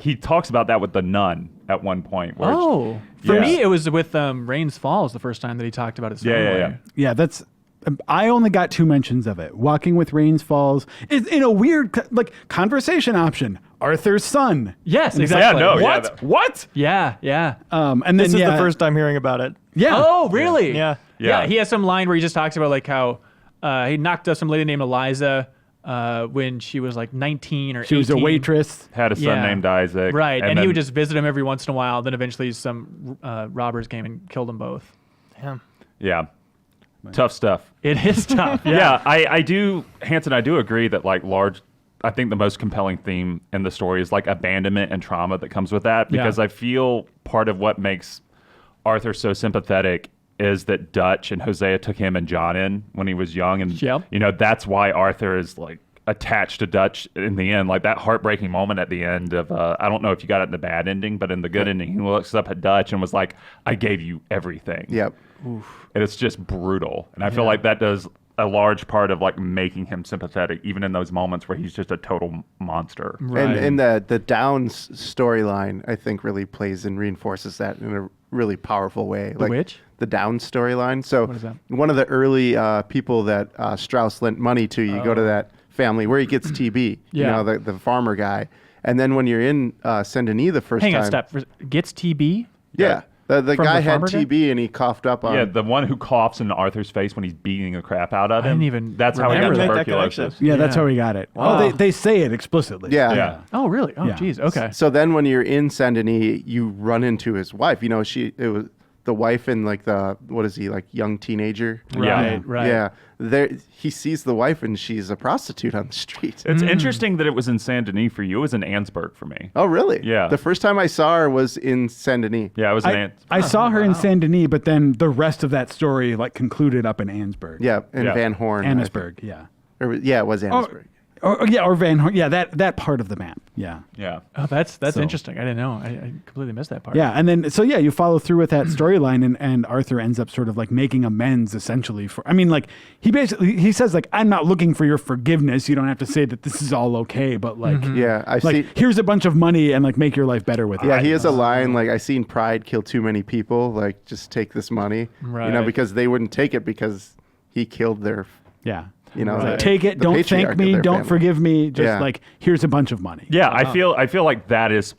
Speaker 3: he talks about that with the nun at one point. Where
Speaker 1: for me it was with Rains Falls the first time that he talked about his family.
Speaker 4: Yeah, that's. I only got 2 mentions of it. Walking with Rains Falls is in a weird conversation option. Arthur's son.
Speaker 1: Yes, exactly.
Speaker 3: Yeah, no,
Speaker 4: what?
Speaker 3: What?
Speaker 1: Yeah.
Speaker 4: And
Speaker 5: this is the first time hearing about it.
Speaker 4: Yeah.
Speaker 1: Oh, really?
Speaker 5: Yeah.
Speaker 1: He has some line where he just talks about like how he knocked up some lady named Eliza when she was like 19 or 18.
Speaker 4: She was a waitress.
Speaker 3: Had a son named Isaac.
Speaker 1: Right, and he would just visit him every once in a while. Then eventually some robbers came and killed them both.
Speaker 3: Yeah. Tough stuff.
Speaker 1: It is tough.
Speaker 3: Yeah, I do, Hanson, I do agree that like I think the most compelling theme in the story is like abandonment and trauma that comes with that, because I feel part of what makes Arthur so sympathetic is that Dutch and Hosea took him and John in when he was young, and that's why Arthur is like attached to Dutch in the end. Like that heartbreaking moment at the end of I don't know if you got it in the bad ending, but in the good ending, he looks up at Dutch and was like, I gave you everything.
Speaker 2: Yep.
Speaker 3: Oof. And it's just brutal. And I feel like that does a large part of like making him sympathetic, even in those moments where he's just a total monster.
Speaker 2: Right. And the Downs storyline, I think, really plays and reinforces that in a really powerful way.
Speaker 1: Which?
Speaker 2: The Downs storyline. So
Speaker 1: what is that?
Speaker 2: One of the early people that Strauss lent money to, you go to that family where he gets TB, you know, the farmer guy. And then when you're in Saint-Denis the first time.
Speaker 1: Hang on, stop. Gets TB?
Speaker 2: Yeah. The guy had TB and he coughed up on.
Speaker 3: Yeah, the one who coughs in Arthur's face when he's beating the crap out of him.
Speaker 1: I didn't even.
Speaker 3: That's how he got tuberculosis.
Speaker 4: Yeah, that's how he got it.
Speaker 3: Wow.
Speaker 4: Oh, they say it explicitly.
Speaker 2: Yeah.
Speaker 1: Oh, really? Oh, geez. Okay.
Speaker 2: So then when you're in Saint-Denis, you run into his wife. You know, it was the wife and like what is he, like young teenager?
Speaker 1: Right.
Speaker 2: Yeah. There, he sees the wife and she's a prostitute on the street.
Speaker 3: It's interesting that it was in Saint-Denis for you. It was in Annesburg for me.
Speaker 2: Oh, really?
Speaker 3: Yeah.
Speaker 2: The first time I saw her was in Saint-Denis.
Speaker 3: Yeah, it was in Annesburg.
Speaker 4: I saw her in Saint-Denis, but then the rest of that story like concluded up in Annesburg.
Speaker 2: Yeah, in Van Horn.
Speaker 4: Annesburg, yeah.
Speaker 2: It was Annesburg.
Speaker 4: Or Van Horn. Yeah, that part of the map. Yeah.
Speaker 3: Yeah.
Speaker 1: Oh, that's interesting. I didn't know. I completely missed that part.
Speaker 4: Yeah, and then you follow through with that storyline, and Arthur ends up sort of like making amends essentially for. I mean, like he says like, I'm not looking for your forgiveness. You don't have to say that this is all okay, but like
Speaker 2: I see.
Speaker 4: Here's a bunch of money and like make your life better with it.
Speaker 2: Yeah, he has a line like, I seen pride kill too many people. Like, just take this money.
Speaker 1: Right.
Speaker 2: You know, because they wouldn't take it because he killed their.
Speaker 4: Yeah.
Speaker 2: You know,
Speaker 4: like, take it. Don't thank me. Don't forgive me. Just like, here's a bunch of money.
Speaker 3: Yeah, I feel like that is,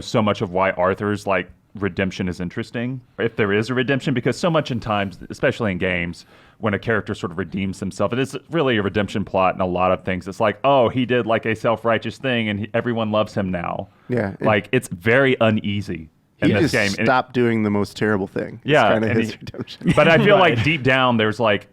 Speaker 3: so much of why Arthur's like redemption is interesting, if there is a redemption, because so much in times, especially in games, when a character sort of redeems himself, it is really a redemption plot in a lot of things. It's like, oh, he did like a self-righteous thing, and everyone loves him now. Yeah, like it's very uneasy.
Speaker 2: He just stopped doing the most terrible thing.
Speaker 3: Yeah,
Speaker 2: it's kind of his redemption.
Speaker 3: But I feel like deep down, there's like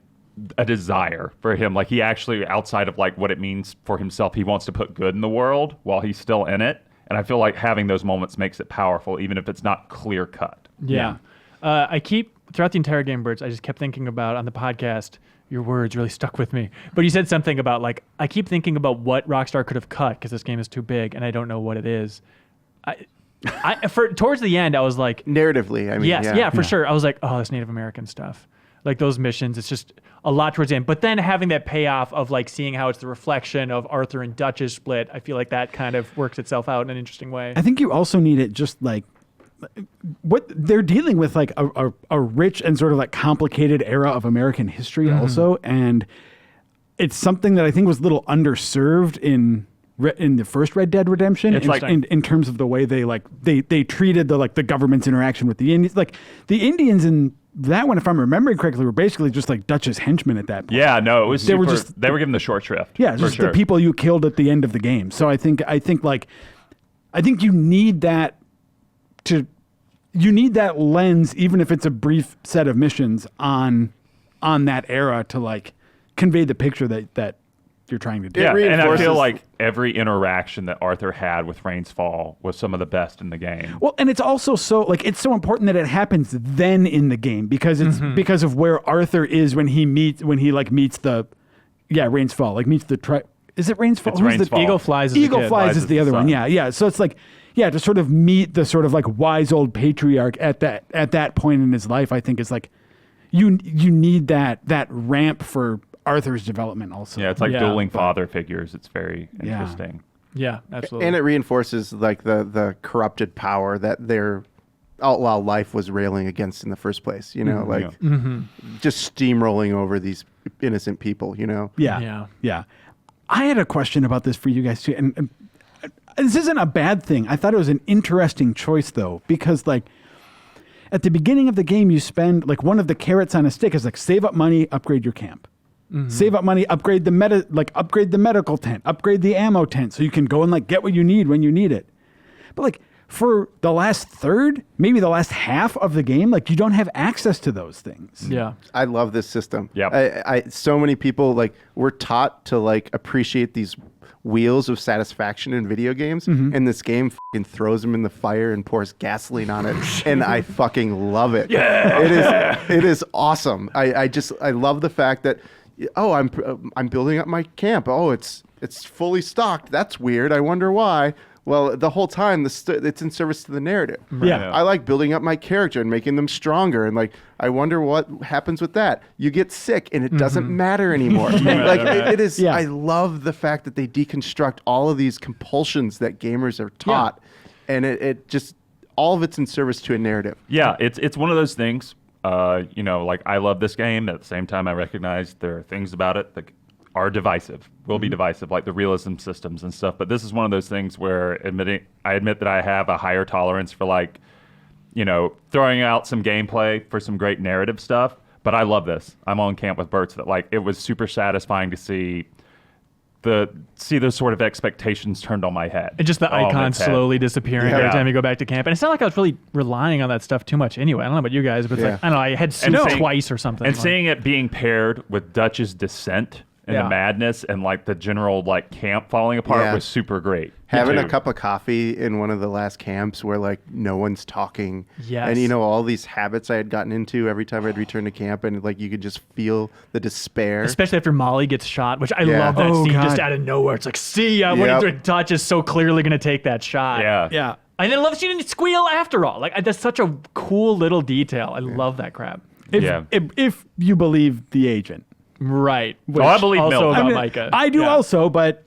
Speaker 3: a desire for him. Like he actually, outside of like what it means for himself, he wants to put good in the world while he's still in it. And I feel like having those moments makes it powerful, even if it's not clear cut.
Speaker 1: Yeah. I keep, throughout the entire game, Birds, I just kept thinking about on the podcast, your words really stuck with me. But you said something about like, I keep thinking about what Rockstar could have cut because this game is too big and I don't know what it is. Towards the end, I was like,
Speaker 2: narratively, I mean,
Speaker 1: yes, for sure. I was like, oh, this Native American stuff. Like those missions, it's just a lot towards the end. But then having that payoff of like seeing how it's the reflection of Arthur and Dutch's split, I feel like that kind of works itself out in an interesting way.
Speaker 4: I think you also need it just like what they're dealing with, like a rich and sort of like complicated era of American history also. And it's something that I think was a little underserved in the first Red Dead Redemption, in terms of the way they treated the government's interaction with the Indians. Like the Indians in that one, if I'm remembering correctly, were basically just like Dutch's henchmen at that point.
Speaker 3: Yeah, no, it was they were given the short shrift.
Speaker 4: Yeah, just the people you killed at the end of the game. So I think you need that lens, even if it's a brief set of missions on that era to like convey the picture that you're trying to do.
Speaker 3: Yeah, and I feel like every interaction that Arthur had with Rain's Fall was some of the best in the game.
Speaker 4: Well, and it's also so important that it happens then in the game because it's because of where Arthur is when he meets the Rain's Fall, like meets the is it Rain's Fall?
Speaker 3: It's Rain's Fall.
Speaker 1: Eagle Flies.
Speaker 4: Eagle Flies is the other one. Yeah. So it's like to sort of meet the sort of like wise old patriarch at that point in his life. I think is like you need that ramp for Arthur's development also.
Speaker 3: Yeah, it's like dueling father figures. It's very interesting.
Speaker 1: Yeah, absolutely.
Speaker 2: And it reinforces like the corrupted power that their outlaw life was railing against in the first place. You know, just steamrolling over these innocent people. You know.
Speaker 4: Yeah. I had a question about this for you guys too, and this isn't a bad thing. I thought it was an interesting choice though, because like at the beginning of the game, you spend like one of the carrots on a stick is like save up money, upgrade your camp. Save up money, upgrade the medical tent, upgrade the ammo tent, so you can go and like get what you need when you need it. But like for the last third, maybe the last half of the game, like you don't have access to those things.
Speaker 1: Yeah,
Speaker 2: I love this system.
Speaker 3: Yeah,
Speaker 2: so many people like we're taught to like appreciate these wheels of satisfaction in video games, and this game fucking throws them in the fire and pours gasoline on it, and I fucking love it. Yeah, it is awesome. I love the fact that. Oh, I'm building up my camp. Oh, it's fully stocked. That's weird. I wonder why. Well, the whole time, it's in service to the narrative.
Speaker 4: Yeah.
Speaker 2: I like building up my character and making them stronger. And like, I wonder what happens with that. You get sick and it doesn't matter anymore. It is, I love the fact that they deconstruct all of these compulsions that gamers are taught. And it just, all of it's in service to a narrative.
Speaker 3: Yeah, it's one of those things, like I love this game. At the same time, I recognize there are things about it that are divisive, will be divisive, like the realism systems and stuff. But this is one of those things where I admit that I have a higher tolerance for like, throwing out some gameplay for some great narrative stuff. But I love this. I'm on camp with Bert's that like it was super satisfying to see those sort of expectations turned on my head.
Speaker 1: And just the icons slowly disappearing every time you go back to camp. And it's not like I was really relying on that stuff too much anyway. I don't know about you guys, but it's like, I don't know, I had soup twice or something.
Speaker 3: And seeing it being paired with Dutch's descent and the madness and like the general like camp falling apart was super great.
Speaker 2: Having a cup of coffee in one of the last camps where like no one's talking.
Speaker 1: Yes.
Speaker 2: And all these habits I had gotten into every time I'd return to camp, and like you could just feel the despair.
Speaker 1: Especially after Molly gets shot, which I love that scene just out of nowhere. It's like, see ya, when Dutch is so clearly going to take that shot.
Speaker 3: Yeah.
Speaker 4: Yeah.
Speaker 1: And then I love that she didn't squeal after all. Like that's such a cool little detail. I love that crap.
Speaker 4: If you believe the agent.
Speaker 1: Right.
Speaker 3: I believe
Speaker 1: also
Speaker 3: Milton.
Speaker 1: about Micah.
Speaker 4: I do also, but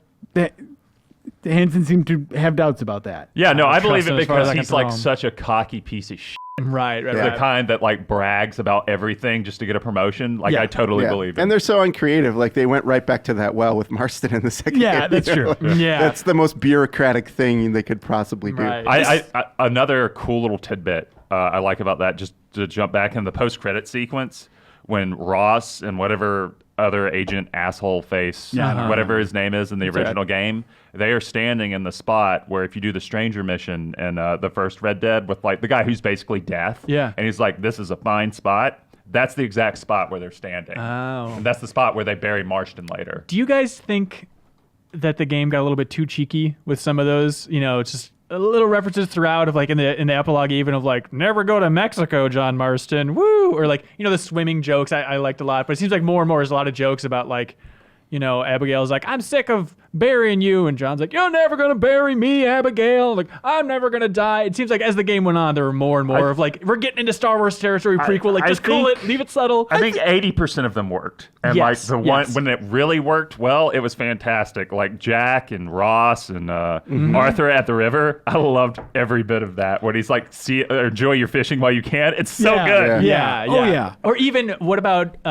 Speaker 4: Hansen seemed to have doubts about that.
Speaker 3: Yeah, no, I believe it
Speaker 1: as far as
Speaker 3: because
Speaker 1: I can
Speaker 3: he's like
Speaker 1: throw him.
Speaker 3: such a cocky piece of shit.
Speaker 1: Right.
Speaker 3: The kind that like brags about everything just to get a promotion. Like I totally believe it.
Speaker 2: And they're so uncreative. Like they went right back to that well with Marston in the second game.
Speaker 4: Yeah, that's true.
Speaker 2: Like,
Speaker 1: Yeah.
Speaker 2: That's the most bureaucratic thing they could possibly do.
Speaker 1: Right.
Speaker 3: I another cool little tidbit I like about that, just to jump back in the post-credit sequence when Ross and whatever other agent asshole face, whatever his name is in the original game, they are standing in the spot where if you do the stranger mission and the first Red Dead with like the guy who's basically death, and he's like, this is a fine spot. That's the exact spot where they're standing.
Speaker 1: Oh.
Speaker 3: And that's the spot where they bury Marston later.
Speaker 1: Do you guys think that the game got a little bit too cheeky with some of those? Just little references throughout of like in the epilogue even of like, never go to Mexico, John Marston, woo, or like the swimming jokes I liked a lot, but it seems like more and more there's a lot of jokes about like Abigail's like, I'm sick of burying you, and John's like, you're never gonna bury me, Abigail, like I'm never gonna die. It seems like as the game went on there were more and more of like, we're getting into Star Wars territory prequel, like just cool it, leave it subtle.
Speaker 3: I think 80% of them worked, and like the one when it really worked well, it was fantastic. Like Jack and Ross and Arthur at the river, I loved every bit of that. When he's like, enjoy your fishing while you can. It's so good.
Speaker 1: Yeah. Or even what about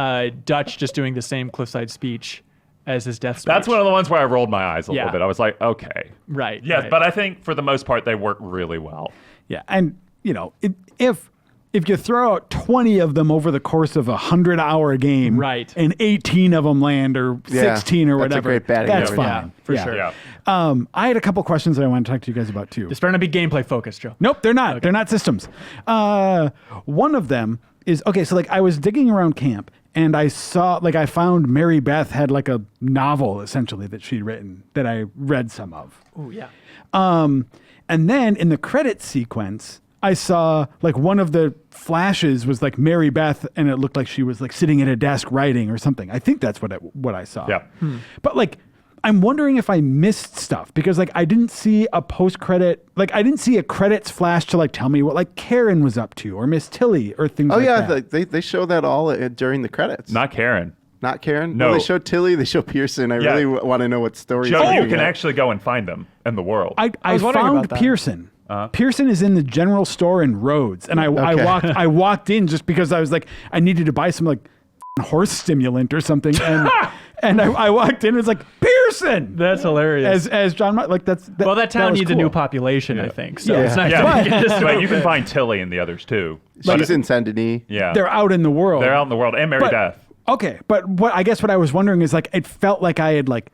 Speaker 1: Dutch just doing the same cliffside speech as his death speech?
Speaker 3: That's one of the ones where I rolled my eyes a little bit. I was like, okay.
Speaker 1: Right.
Speaker 3: Yes,
Speaker 1: right.
Speaker 3: but I think for the most part they work really well.
Speaker 4: Yeah, and if you throw out 20 of them over the course of 100-hour game,
Speaker 1: right,
Speaker 4: and 18 of them land or 16 or whatever,
Speaker 2: that's a great batting
Speaker 4: that's
Speaker 2: average.
Speaker 4: fine.
Speaker 1: For sure.
Speaker 3: Yeah.
Speaker 4: I had a couple questions that I want to talk to you guys about too.
Speaker 1: It's starting to be gameplay focused, Joe.
Speaker 4: Nope, they're not. Okay. They're not systems. One of them is, okay, so like I was digging around camp and I found Mary Beth had like a novel essentially that she'd written that I read some of.
Speaker 1: Oh, yeah.
Speaker 4: And then in the credits sequence, I saw like one of the flashes was like Mary Beth, and it looked like she was like sitting at a desk writing or something. I think that's what I saw.
Speaker 3: Yeah.
Speaker 4: But like, I'm wondering if I missed stuff because like I didn't see a post-credit, like I didn't see a credits flash to like tell me what like Karen was up to or Miss Tilly or things like that.
Speaker 2: Oh yeah, they show that all during the credits.
Speaker 3: Not Karen.
Speaker 2: Not Karen?
Speaker 3: No.
Speaker 2: Well, they show Tilly, they show Pearson. I really want to know what story.
Speaker 3: Joe, you can actually go and find them in the world.
Speaker 4: I found Pearson. Pearson is in the general store in Rhodes, and I walked in just because I was like, I needed to buy some like horse stimulant or something, and I walked in and it was like, Pearson.
Speaker 1: That's hilarious.
Speaker 4: As John, like
Speaker 1: well, that town needs a new population, I think. So it's nice.
Speaker 3: But you can find Tilly and the others too.
Speaker 2: She's in Saint Denis.
Speaker 3: Yeah,
Speaker 4: they're out in the world.
Speaker 3: They're out in the world, and Mary Beth.
Speaker 4: Okay, but what I was wondering is like it felt like I had like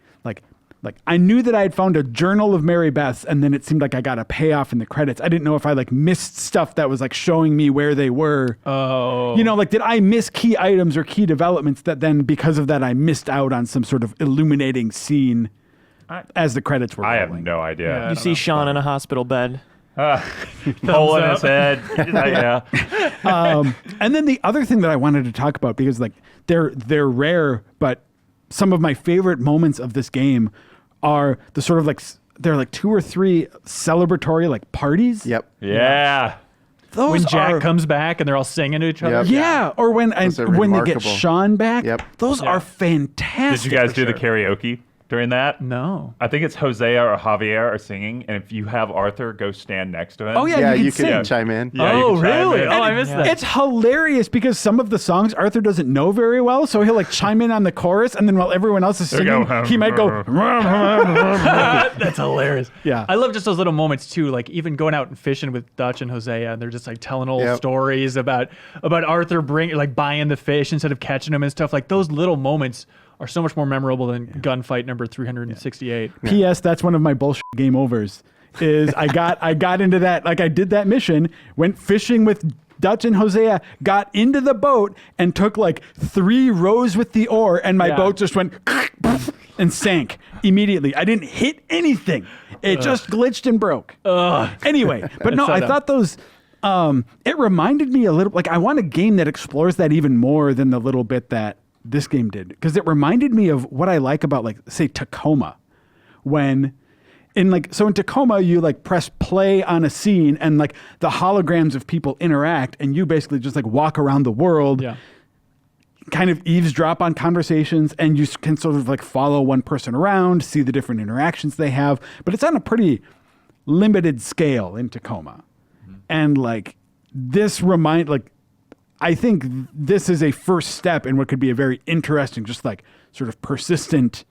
Speaker 4: I knew that I had found a journal of Mary Beth's, and then it seemed like I got a payoff in the credits. I didn't know if I like missed stuff that was like showing me where they were.
Speaker 1: Oh,
Speaker 4: like did I miss key items or key developments that then because of that I missed out on some sort of illuminating scene as the credits were rolling?
Speaker 3: I have no idea.
Speaker 5: Yeah, you see Sean in a hospital bed.
Speaker 3: Hole in his head.
Speaker 4: And then the other thing that I wanted to talk about, because like they're rare, but some of my favorite moments of this game are the sort of like there are like 2 or 3 celebratory like parties.
Speaker 2: Yep.
Speaker 3: Yeah.
Speaker 4: Those
Speaker 1: when Jack
Speaker 4: are,
Speaker 1: comes back and they're all singing to each other.
Speaker 2: Yep.
Speaker 4: yeah, or when they get
Speaker 2: remarkable.
Speaker 4: Sean back.
Speaker 2: Yep.
Speaker 4: Those are fantastic.
Speaker 3: Did you guys
Speaker 1: for
Speaker 3: do the
Speaker 1: sure.
Speaker 3: karaoke during that?
Speaker 1: No.
Speaker 3: I think it's Hosea or Javier are singing, and if you have Arthur go stand next to him.
Speaker 4: Oh, yeah.
Speaker 2: Yeah,
Speaker 4: you
Speaker 2: you
Speaker 4: can
Speaker 2: can
Speaker 4: sing.
Speaker 2: chime in.
Speaker 3: Yeah, you
Speaker 1: Oh,
Speaker 3: can chime
Speaker 1: really?
Speaker 3: in.
Speaker 1: Oh, I missed that.
Speaker 4: It's hilarious because some of the songs Arthur doesn't know very well, so he'll like chime in on the chorus, and then while everyone else is singing,
Speaker 3: go.
Speaker 4: he might go.
Speaker 1: That's hilarious.
Speaker 4: Yeah.
Speaker 1: I love just those little moments too, like even going out and fishing with Dutch and Hosea, and they're just like telling old
Speaker 2: Yep.
Speaker 1: stories about Arthur buying the fish instead of catching them and stuff. Like those little moments are so much more memorable than gunfight number 368.
Speaker 4: P.S. That's one of my bullshit game overs. Is I got into that, like I did that mission, went fishing with Dutch and Hosea, got into the boat and took like 3 rows with the oar, and my boat just went and sank immediately. I didn't hit anything. It just glitched and broke. Anyway, but no, I thought those. It reminded me a little, like I want a game that explores that even more than the little bit that this game did, because it reminded me of what I like about, like, say Tacoma, when in Tacoma you like press play on a scene and like the holograms of people interact and you basically just like walk around the world, kind of eavesdrop on conversations, and you can sort of like follow one person around, see the different interactions they have, but it's on a pretty limited scale in Tacoma. And like this I think this is a first step in what could be a very interesting, just like sort of persistent,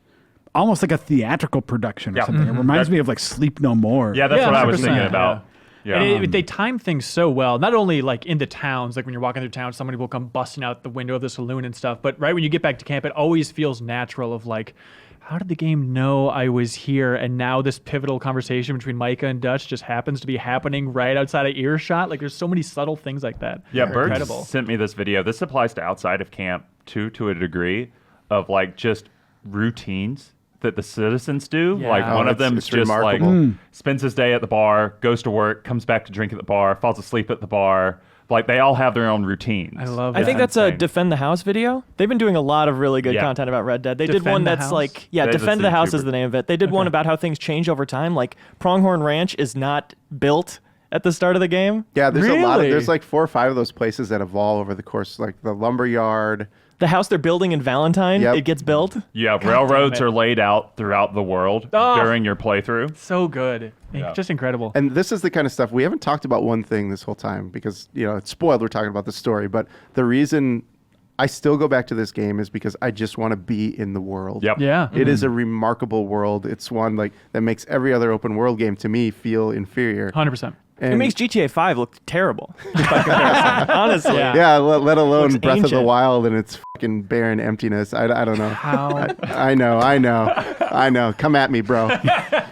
Speaker 4: almost like a theatrical production or something. It reminds me of like Sleep No More.
Speaker 3: Yeah, that's what I was
Speaker 1: 100%,
Speaker 3: thinking about. Yeah.
Speaker 1: And they time things so well, not only like in the towns, like when you're walking through town, somebody will come busting out the window of the saloon and stuff, but right when you get back to camp, it always feels natural of like, how did the game know I was here? And now this pivotal conversation between Micah and Dutch just happens to be happening right outside of earshot. Like there's so many subtle things like that.
Speaker 3: Yeah,
Speaker 1: They're
Speaker 3: Bird
Speaker 1: incredible.
Speaker 3: sent me this video. This applies to outside of camp too, to a degree, of like just routines that the citizens do.
Speaker 1: Yeah.
Speaker 3: Like one of them
Speaker 2: it's
Speaker 3: is just
Speaker 2: remarkable.
Speaker 3: like spends his day at the bar, goes to work, comes back to drink at the bar, falls asleep at the bar. Like they all have their own routines.
Speaker 1: I love that.
Speaker 5: I think that's a
Speaker 3: insane.
Speaker 5: Defend the House video. They've been doing a lot of really good
Speaker 3: Yeah.
Speaker 5: content about Red Dead. They did
Speaker 1: Defend
Speaker 5: one
Speaker 1: the
Speaker 5: that's
Speaker 1: House?
Speaker 5: like,
Speaker 3: That's
Speaker 5: Defend
Speaker 3: a
Speaker 5: the House is
Speaker 3: YouTuber.
Speaker 5: the name of it. They did one about how things change over time. Like Pronghorn Ranch is not built at the start of the game.
Speaker 2: Yeah, there's a lot of
Speaker 1: Really?
Speaker 2: there's like 4 or 5 of those places that evolve over the course, like the lumber yard.
Speaker 5: The house they're building in Valentine,
Speaker 2: Yep.
Speaker 5: it gets built.
Speaker 3: Yeah, railroads
Speaker 1: it.
Speaker 3: are laid out throughout the world
Speaker 1: Oh.
Speaker 3: during your playthrough.
Speaker 1: so good.
Speaker 3: Yeah.
Speaker 1: Just incredible.
Speaker 2: And this is the kind of stuff we haven't talked about. One thing this whole time, because it's spoiled, we're talking about the story, but the reason I still go back to this game is because I just want to be in the world.
Speaker 3: Yep.
Speaker 1: Yeah.
Speaker 2: It is a remarkable world. It's one like that makes every other open world game to me feel inferior.
Speaker 1: 100%.
Speaker 2: And
Speaker 5: It makes GTA 5 look terrible by comparison. Honestly.
Speaker 1: Yeah.
Speaker 2: yeah, let alone
Speaker 5: Looks
Speaker 2: Breath of the
Speaker 5: ancient.
Speaker 2: Wild and its fucking barren emptiness. I don't know.
Speaker 1: How
Speaker 2: I know. Come at me, bro.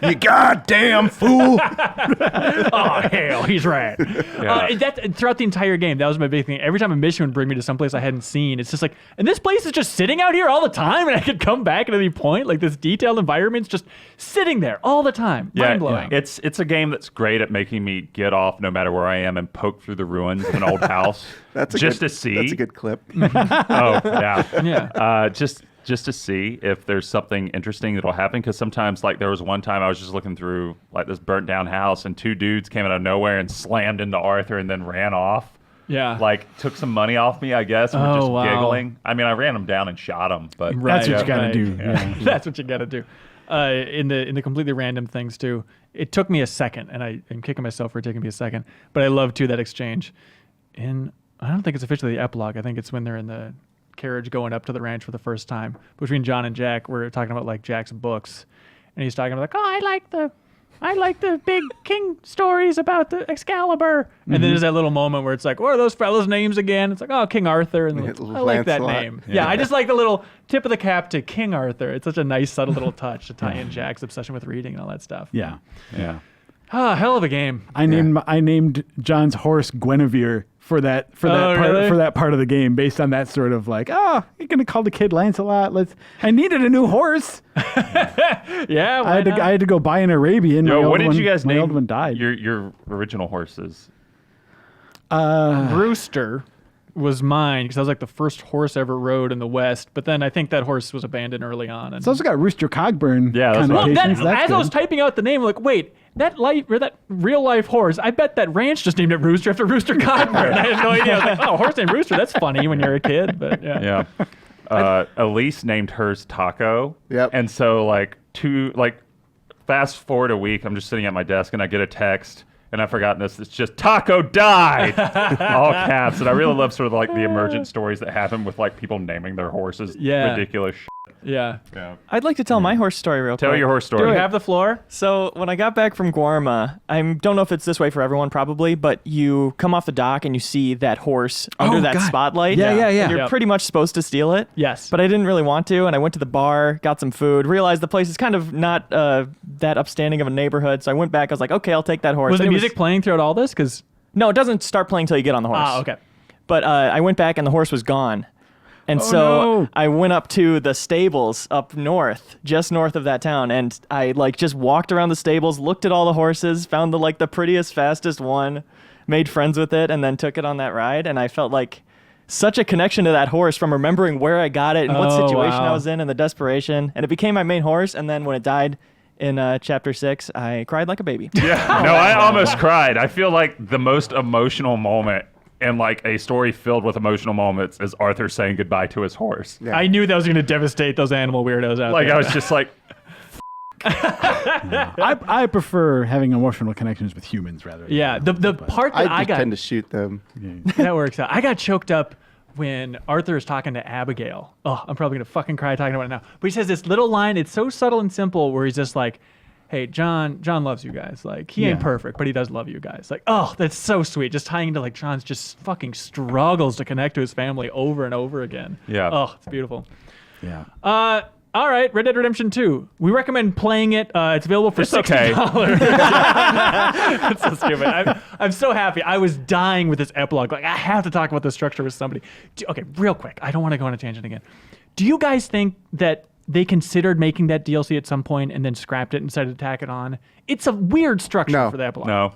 Speaker 2: You goddamn fool.
Speaker 1: oh hell, he's right. That throughout the entire game, that was my big thing. Every time a mission would bring me to someplace I hadn't seen, it's just like, and this place is just sitting out here all the time, and I could come back at any point. Like this detailed environment's just sitting there all the time. Mind blowing.
Speaker 3: It's a game that's great at making me get off no matter where I am and poke through the ruins of an old house
Speaker 2: That's a
Speaker 3: just
Speaker 2: good,
Speaker 3: to see.
Speaker 2: That's a good clip.
Speaker 3: Oh yeah,
Speaker 1: Yeah.
Speaker 3: Just to see if there's something interesting that'll happen. Because sometimes, like there was one time I was just looking through like this burnt down house, and 2 dudes came out of nowhere and slammed into Arthur and then ran off.
Speaker 1: Yeah.
Speaker 3: Like took some money off me, I guess. And were
Speaker 1: Oh,
Speaker 3: just
Speaker 1: wow.
Speaker 3: giggling. I mean, I ran them down and shot them, but
Speaker 4: That's what you gotta
Speaker 1: right.
Speaker 4: do. Yeah.
Speaker 1: That's what you gotta do. In the completely random things too. It took me a second, and I'm kicking myself for it taking me a second. But I love too that exchange. I don't think it's officially the epilogue. I think it's when they're in the carriage going up to the ranch for the first time between John and Jack. We're talking about like Jack's books, and he's talking about like, oh, I like the big king stories about the Excalibur. And then there's that little moment where it's like, what are those fellas' names again? It's like, oh, King Arthur. And I like that
Speaker 2: Lancelot.
Speaker 1: name. Yeah, I just like the little tip of the cap to King Arthur. It's such a nice, subtle little touch to tie in Jack's obsession with reading and all that stuff.
Speaker 4: Yeah.
Speaker 3: yeah.
Speaker 1: Ah, hell of a game.
Speaker 4: I named John's horse Guinevere for that part of the game, based on that sort of like, oh, you're gonna call the kid Lancelot. I needed a new horse.
Speaker 1: Yeah,
Speaker 4: I had to go buy an Arabian.
Speaker 3: Yo,
Speaker 4: My
Speaker 3: what
Speaker 4: old
Speaker 3: did you guys
Speaker 4: my
Speaker 3: name
Speaker 4: old one died.
Speaker 3: your original horses?
Speaker 1: Rooster. was mine because I was like the first horse ever rode in the West. But then I think that horse was abandoned early on.
Speaker 4: It's also got Rooster Cogburn.
Speaker 3: Yeah, that's
Speaker 1: as I was typing out the name, I'm like, wait, that real life horse, I bet that ranch just named it Rooster after Rooster Cogburn. I had no idea. I was like, oh, horse named Rooster, that's funny when you're a kid. But yeah.
Speaker 3: Elise named hers Taco.
Speaker 2: Yep.
Speaker 3: And so fast forward a week, I'm just sitting at my desk and I get a text. And I've forgotten this. It's just Taco died, all caps. And I really love sort of like the emergent stories that happen with like people naming their horses ridiculous shit.
Speaker 1: Yeah.
Speaker 5: I'd like to tell my horse story real quick.
Speaker 3: Tell your horse story.
Speaker 1: Do you have the floor?
Speaker 5: So when I got back from Guarma, I don't know if it's this way for everyone probably, but you come off the dock and you see that horse under that spotlight.
Speaker 4: Yeah.
Speaker 5: And you're pretty much supposed to steal it.
Speaker 1: Yes.
Speaker 5: But I didn't really want to, and I went to the bar, got some food, realized the place is kind of not that upstanding of a neighborhood, so I went back. I was like, okay, I'll take that horse.
Speaker 1: Was the music playing throughout all this?
Speaker 5: No, it doesn't start playing until you get on the horse.
Speaker 1: Okay.
Speaker 5: But I went back and the horse was gone. And I went up to the stables up north, just north of that town, and I just walked around the stables, looked at all the horses, found the prettiest, fastest one, made friends with it, and then took it on that ride. And I felt like such a connection to that horse from remembering where I got it and what situation I was in and the desperation. And it became my main horse. And then when it died in chapter 6, I cried like a baby.
Speaker 3: Yeah, no, I almost cried. I feel like the most emotional moment in like a story filled with emotional moments is Arthur saying goodbye to his horse.
Speaker 1: Yeah. I knew that was going to devastate those animal weirdos out there.
Speaker 3: I was just like...
Speaker 4: I prefer having emotional connections with humans rather than
Speaker 1: the part that I
Speaker 2: tend to shoot them.
Speaker 1: That works out. I got choked up when Arthur is talking to Abigail. Oh, I'm probably going to fucking cry talking about it now. But he says this little line, it's so subtle and simple, where he's just like, hey, John loves you guys. Like, he ain't perfect, but he does love you guys. Like, oh, that's so sweet. Just tying into like John's just fucking struggles to connect to his family over and over again.
Speaker 3: Yeah.
Speaker 1: Oh, it's beautiful.
Speaker 4: Yeah.
Speaker 1: All right, Red Dead Redemption 2. We recommend playing it. It's available for $60.
Speaker 3: Okay.
Speaker 1: That's so stupid. I'm so happy. I was dying with this epilogue. Like, I have to talk about the structure with somebody. Okay, real quick. I don't want to go on a tangent again. Do you guys think that they considered making that DLC at some point and then scrapped it and decided to tack it on? It's a weird structure for the epilogue.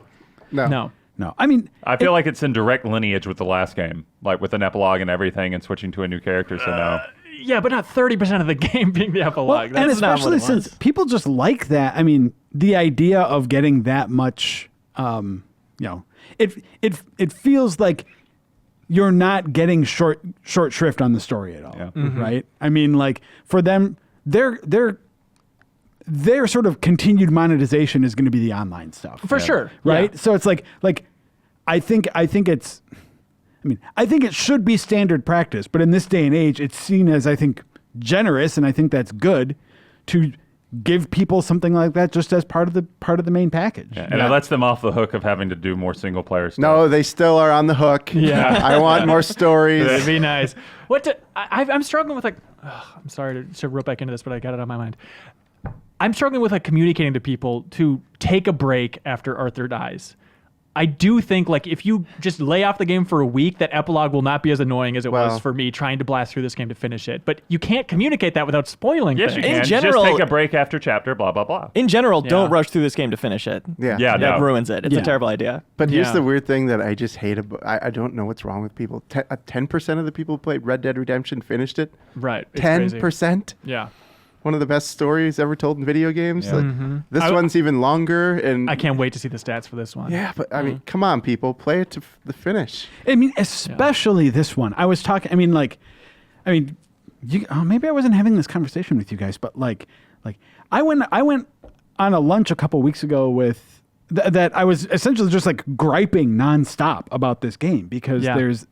Speaker 3: No.
Speaker 4: I mean,
Speaker 3: I feel like it's in direct lineage with the last game, like with an epilogue and everything and switching to a new character, so no.
Speaker 1: Yeah, but not 30% of the game being the epilogue.
Speaker 4: Well, and especially since people just like that. I mean, the idea of getting that much, it feels like you're not getting short shrift on the story at all, right? I mean, like for them, their sort of continued monetization is going to be the online stuff,
Speaker 1: for sure,
Speaker 4: right?
Speaker 1: Yeah.
Speaker 4: So it's like I think it's. I mean, I think it should be standard practice, but in this day and age, it's seen as, I think, generous, and I think that's good to give people something like that just as part of the main package.
Speaker 3: Yeah, and it lets them off the hook of having to do more single player stuff.
Speaker 2: No, they still are on the hook.
Speaker 1: Yeah.
Speaker 2: I want more stories.
Speaker 1: That'd be nice. I'm struggling with I'm sorry to rope back into this, but I got it on my mind. I'm struggling with communicating to people to take a break after Arthur dies. I do think if you just lay off the game for a week, that epilogue will not be as annoying as it was for me trying to blast through this game to finish it. But you can't communicate that without spoiling things.
Speaker 3: Yes, you can.
Speaker 5: In general,
Speaker 3: just take a break after chapter, blah, blah, blah.
Speaker 5: In general, don't rush through this game to finish it.
Speaker 2: Yeah.
Speaker 5: That ruins it. It's a terrible idea.
Speaker 2: But here's the weird thing that I just hate about, I don't know what's wrong with people. 10% of the people who played Red Dead Redemption finished it.
Speaker 1: Right.
Speaker 2: 10%?
Speaker 1: Yeah.
Speaker 2: One of the best stories ever told in video games. Yeah. This one's even longer, and
Speaker 1: I can't wait to see the stats for this one.
Speaker 2: Yeah, but I mean, come on, people, play it to the finish.
Speaker 4: I mean, especially this one. I was talking. I mean, maybe I wasn't having this conversation with you guys, but I went on a lunch a couple weeks ago with that I was essentially just griping nonstop about this game because there's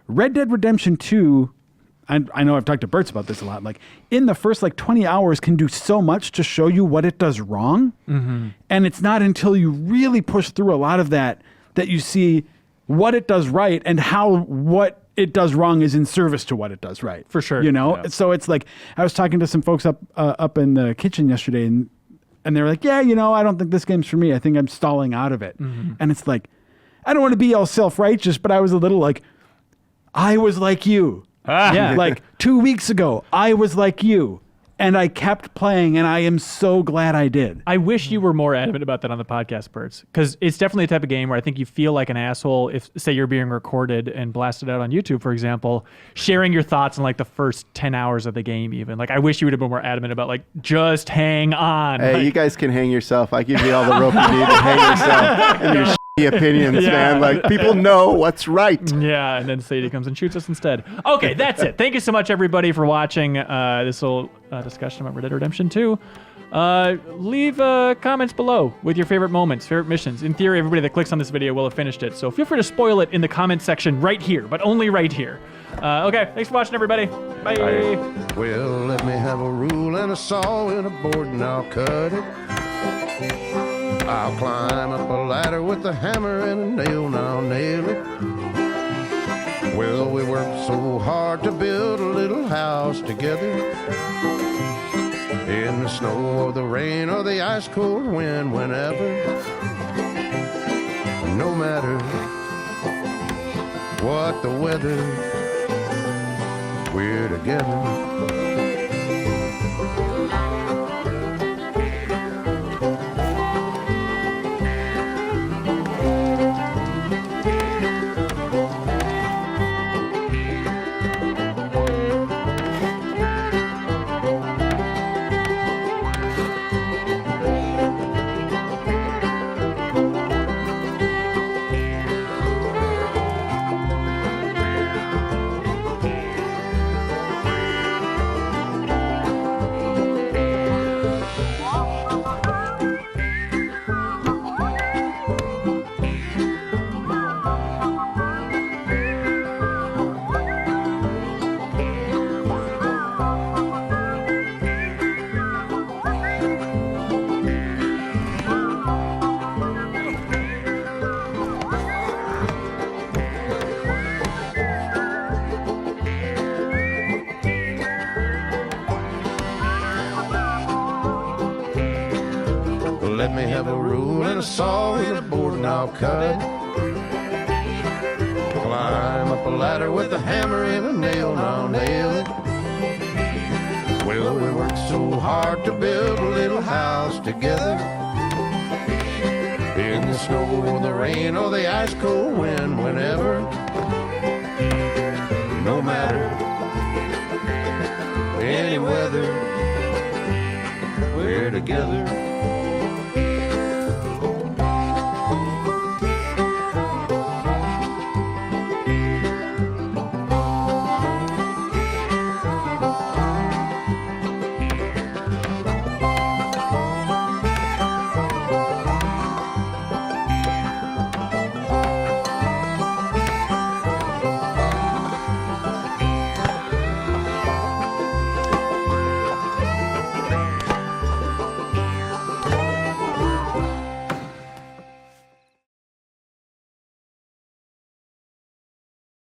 Speaker 4: Red Dead Redemption 2. I know I've talked to Bertz about this a lot. In the first 20 hours can do so much to show you what it does wrong. Mm-hmm. And it's not until you really push through a lot of that you see what it does right and how what it does wrong is in service to what it does right.
Speaker 1: For sure.
Speaker 4: So it's I was talking to some folks up in the kitchen yesterday and they were like, I don't think this game's for me. I think I'm stalling out of it. Mm-hmm. And it's I don't want to be all self-righteous, but I was a little I was like you. 2 weeks ago, I was like you. And I kept playing, and I am so glad I did.
Speaker 1: I wish you were more adamant about that on the podcast, Bertz, because it's definitely a type of game where I think you feel like an asshole if, say, you're being recorded and blasted out on YouTube, for example, sharing your thoughts in like the first 10 hours of the game even. Like, I wish you would have been more adamant about like, just hang on.
Speaker 2: Hey,
Speaker 1: like,
Speaker 2: you guys can hang yourself. I give you all the rope you need to hang yourself and your shitty opinions, man. Like, people know what's right.
Speaker 1: Yeah, and then Sadie comes and shoots us instead. Okay, that's it. Thank you so much, everybody, for watching this little discussion about Red Dead Redemption 2. Leave comments below with your favorite moments, favorite missions. In theory, everybody that clicks on this video will have finished it, so feel free to spoil it in the comment section right here, but only right here. Okay, thanks for watching, everybody. Bye.
Speaker 3: Bye.
Speaker 6: Well, let me have a rule and a saw and a board and I'll cut it. I'll climb up a ladder with a hammer and a nail and I'll nail it. Well, we worked so hard to build a little house together. In the snow or the rain or the ice cold wind, whenever. No matter what the weather, we're together. Let me have a rule and a saw and a board and I'll cut. Climb up a ladder with a hammer and a nail and I'll nail it. Well, we worked so hard to build a little house together. In the snow or the rain or the ice cold wind, whenever. No matter any weather, we're together.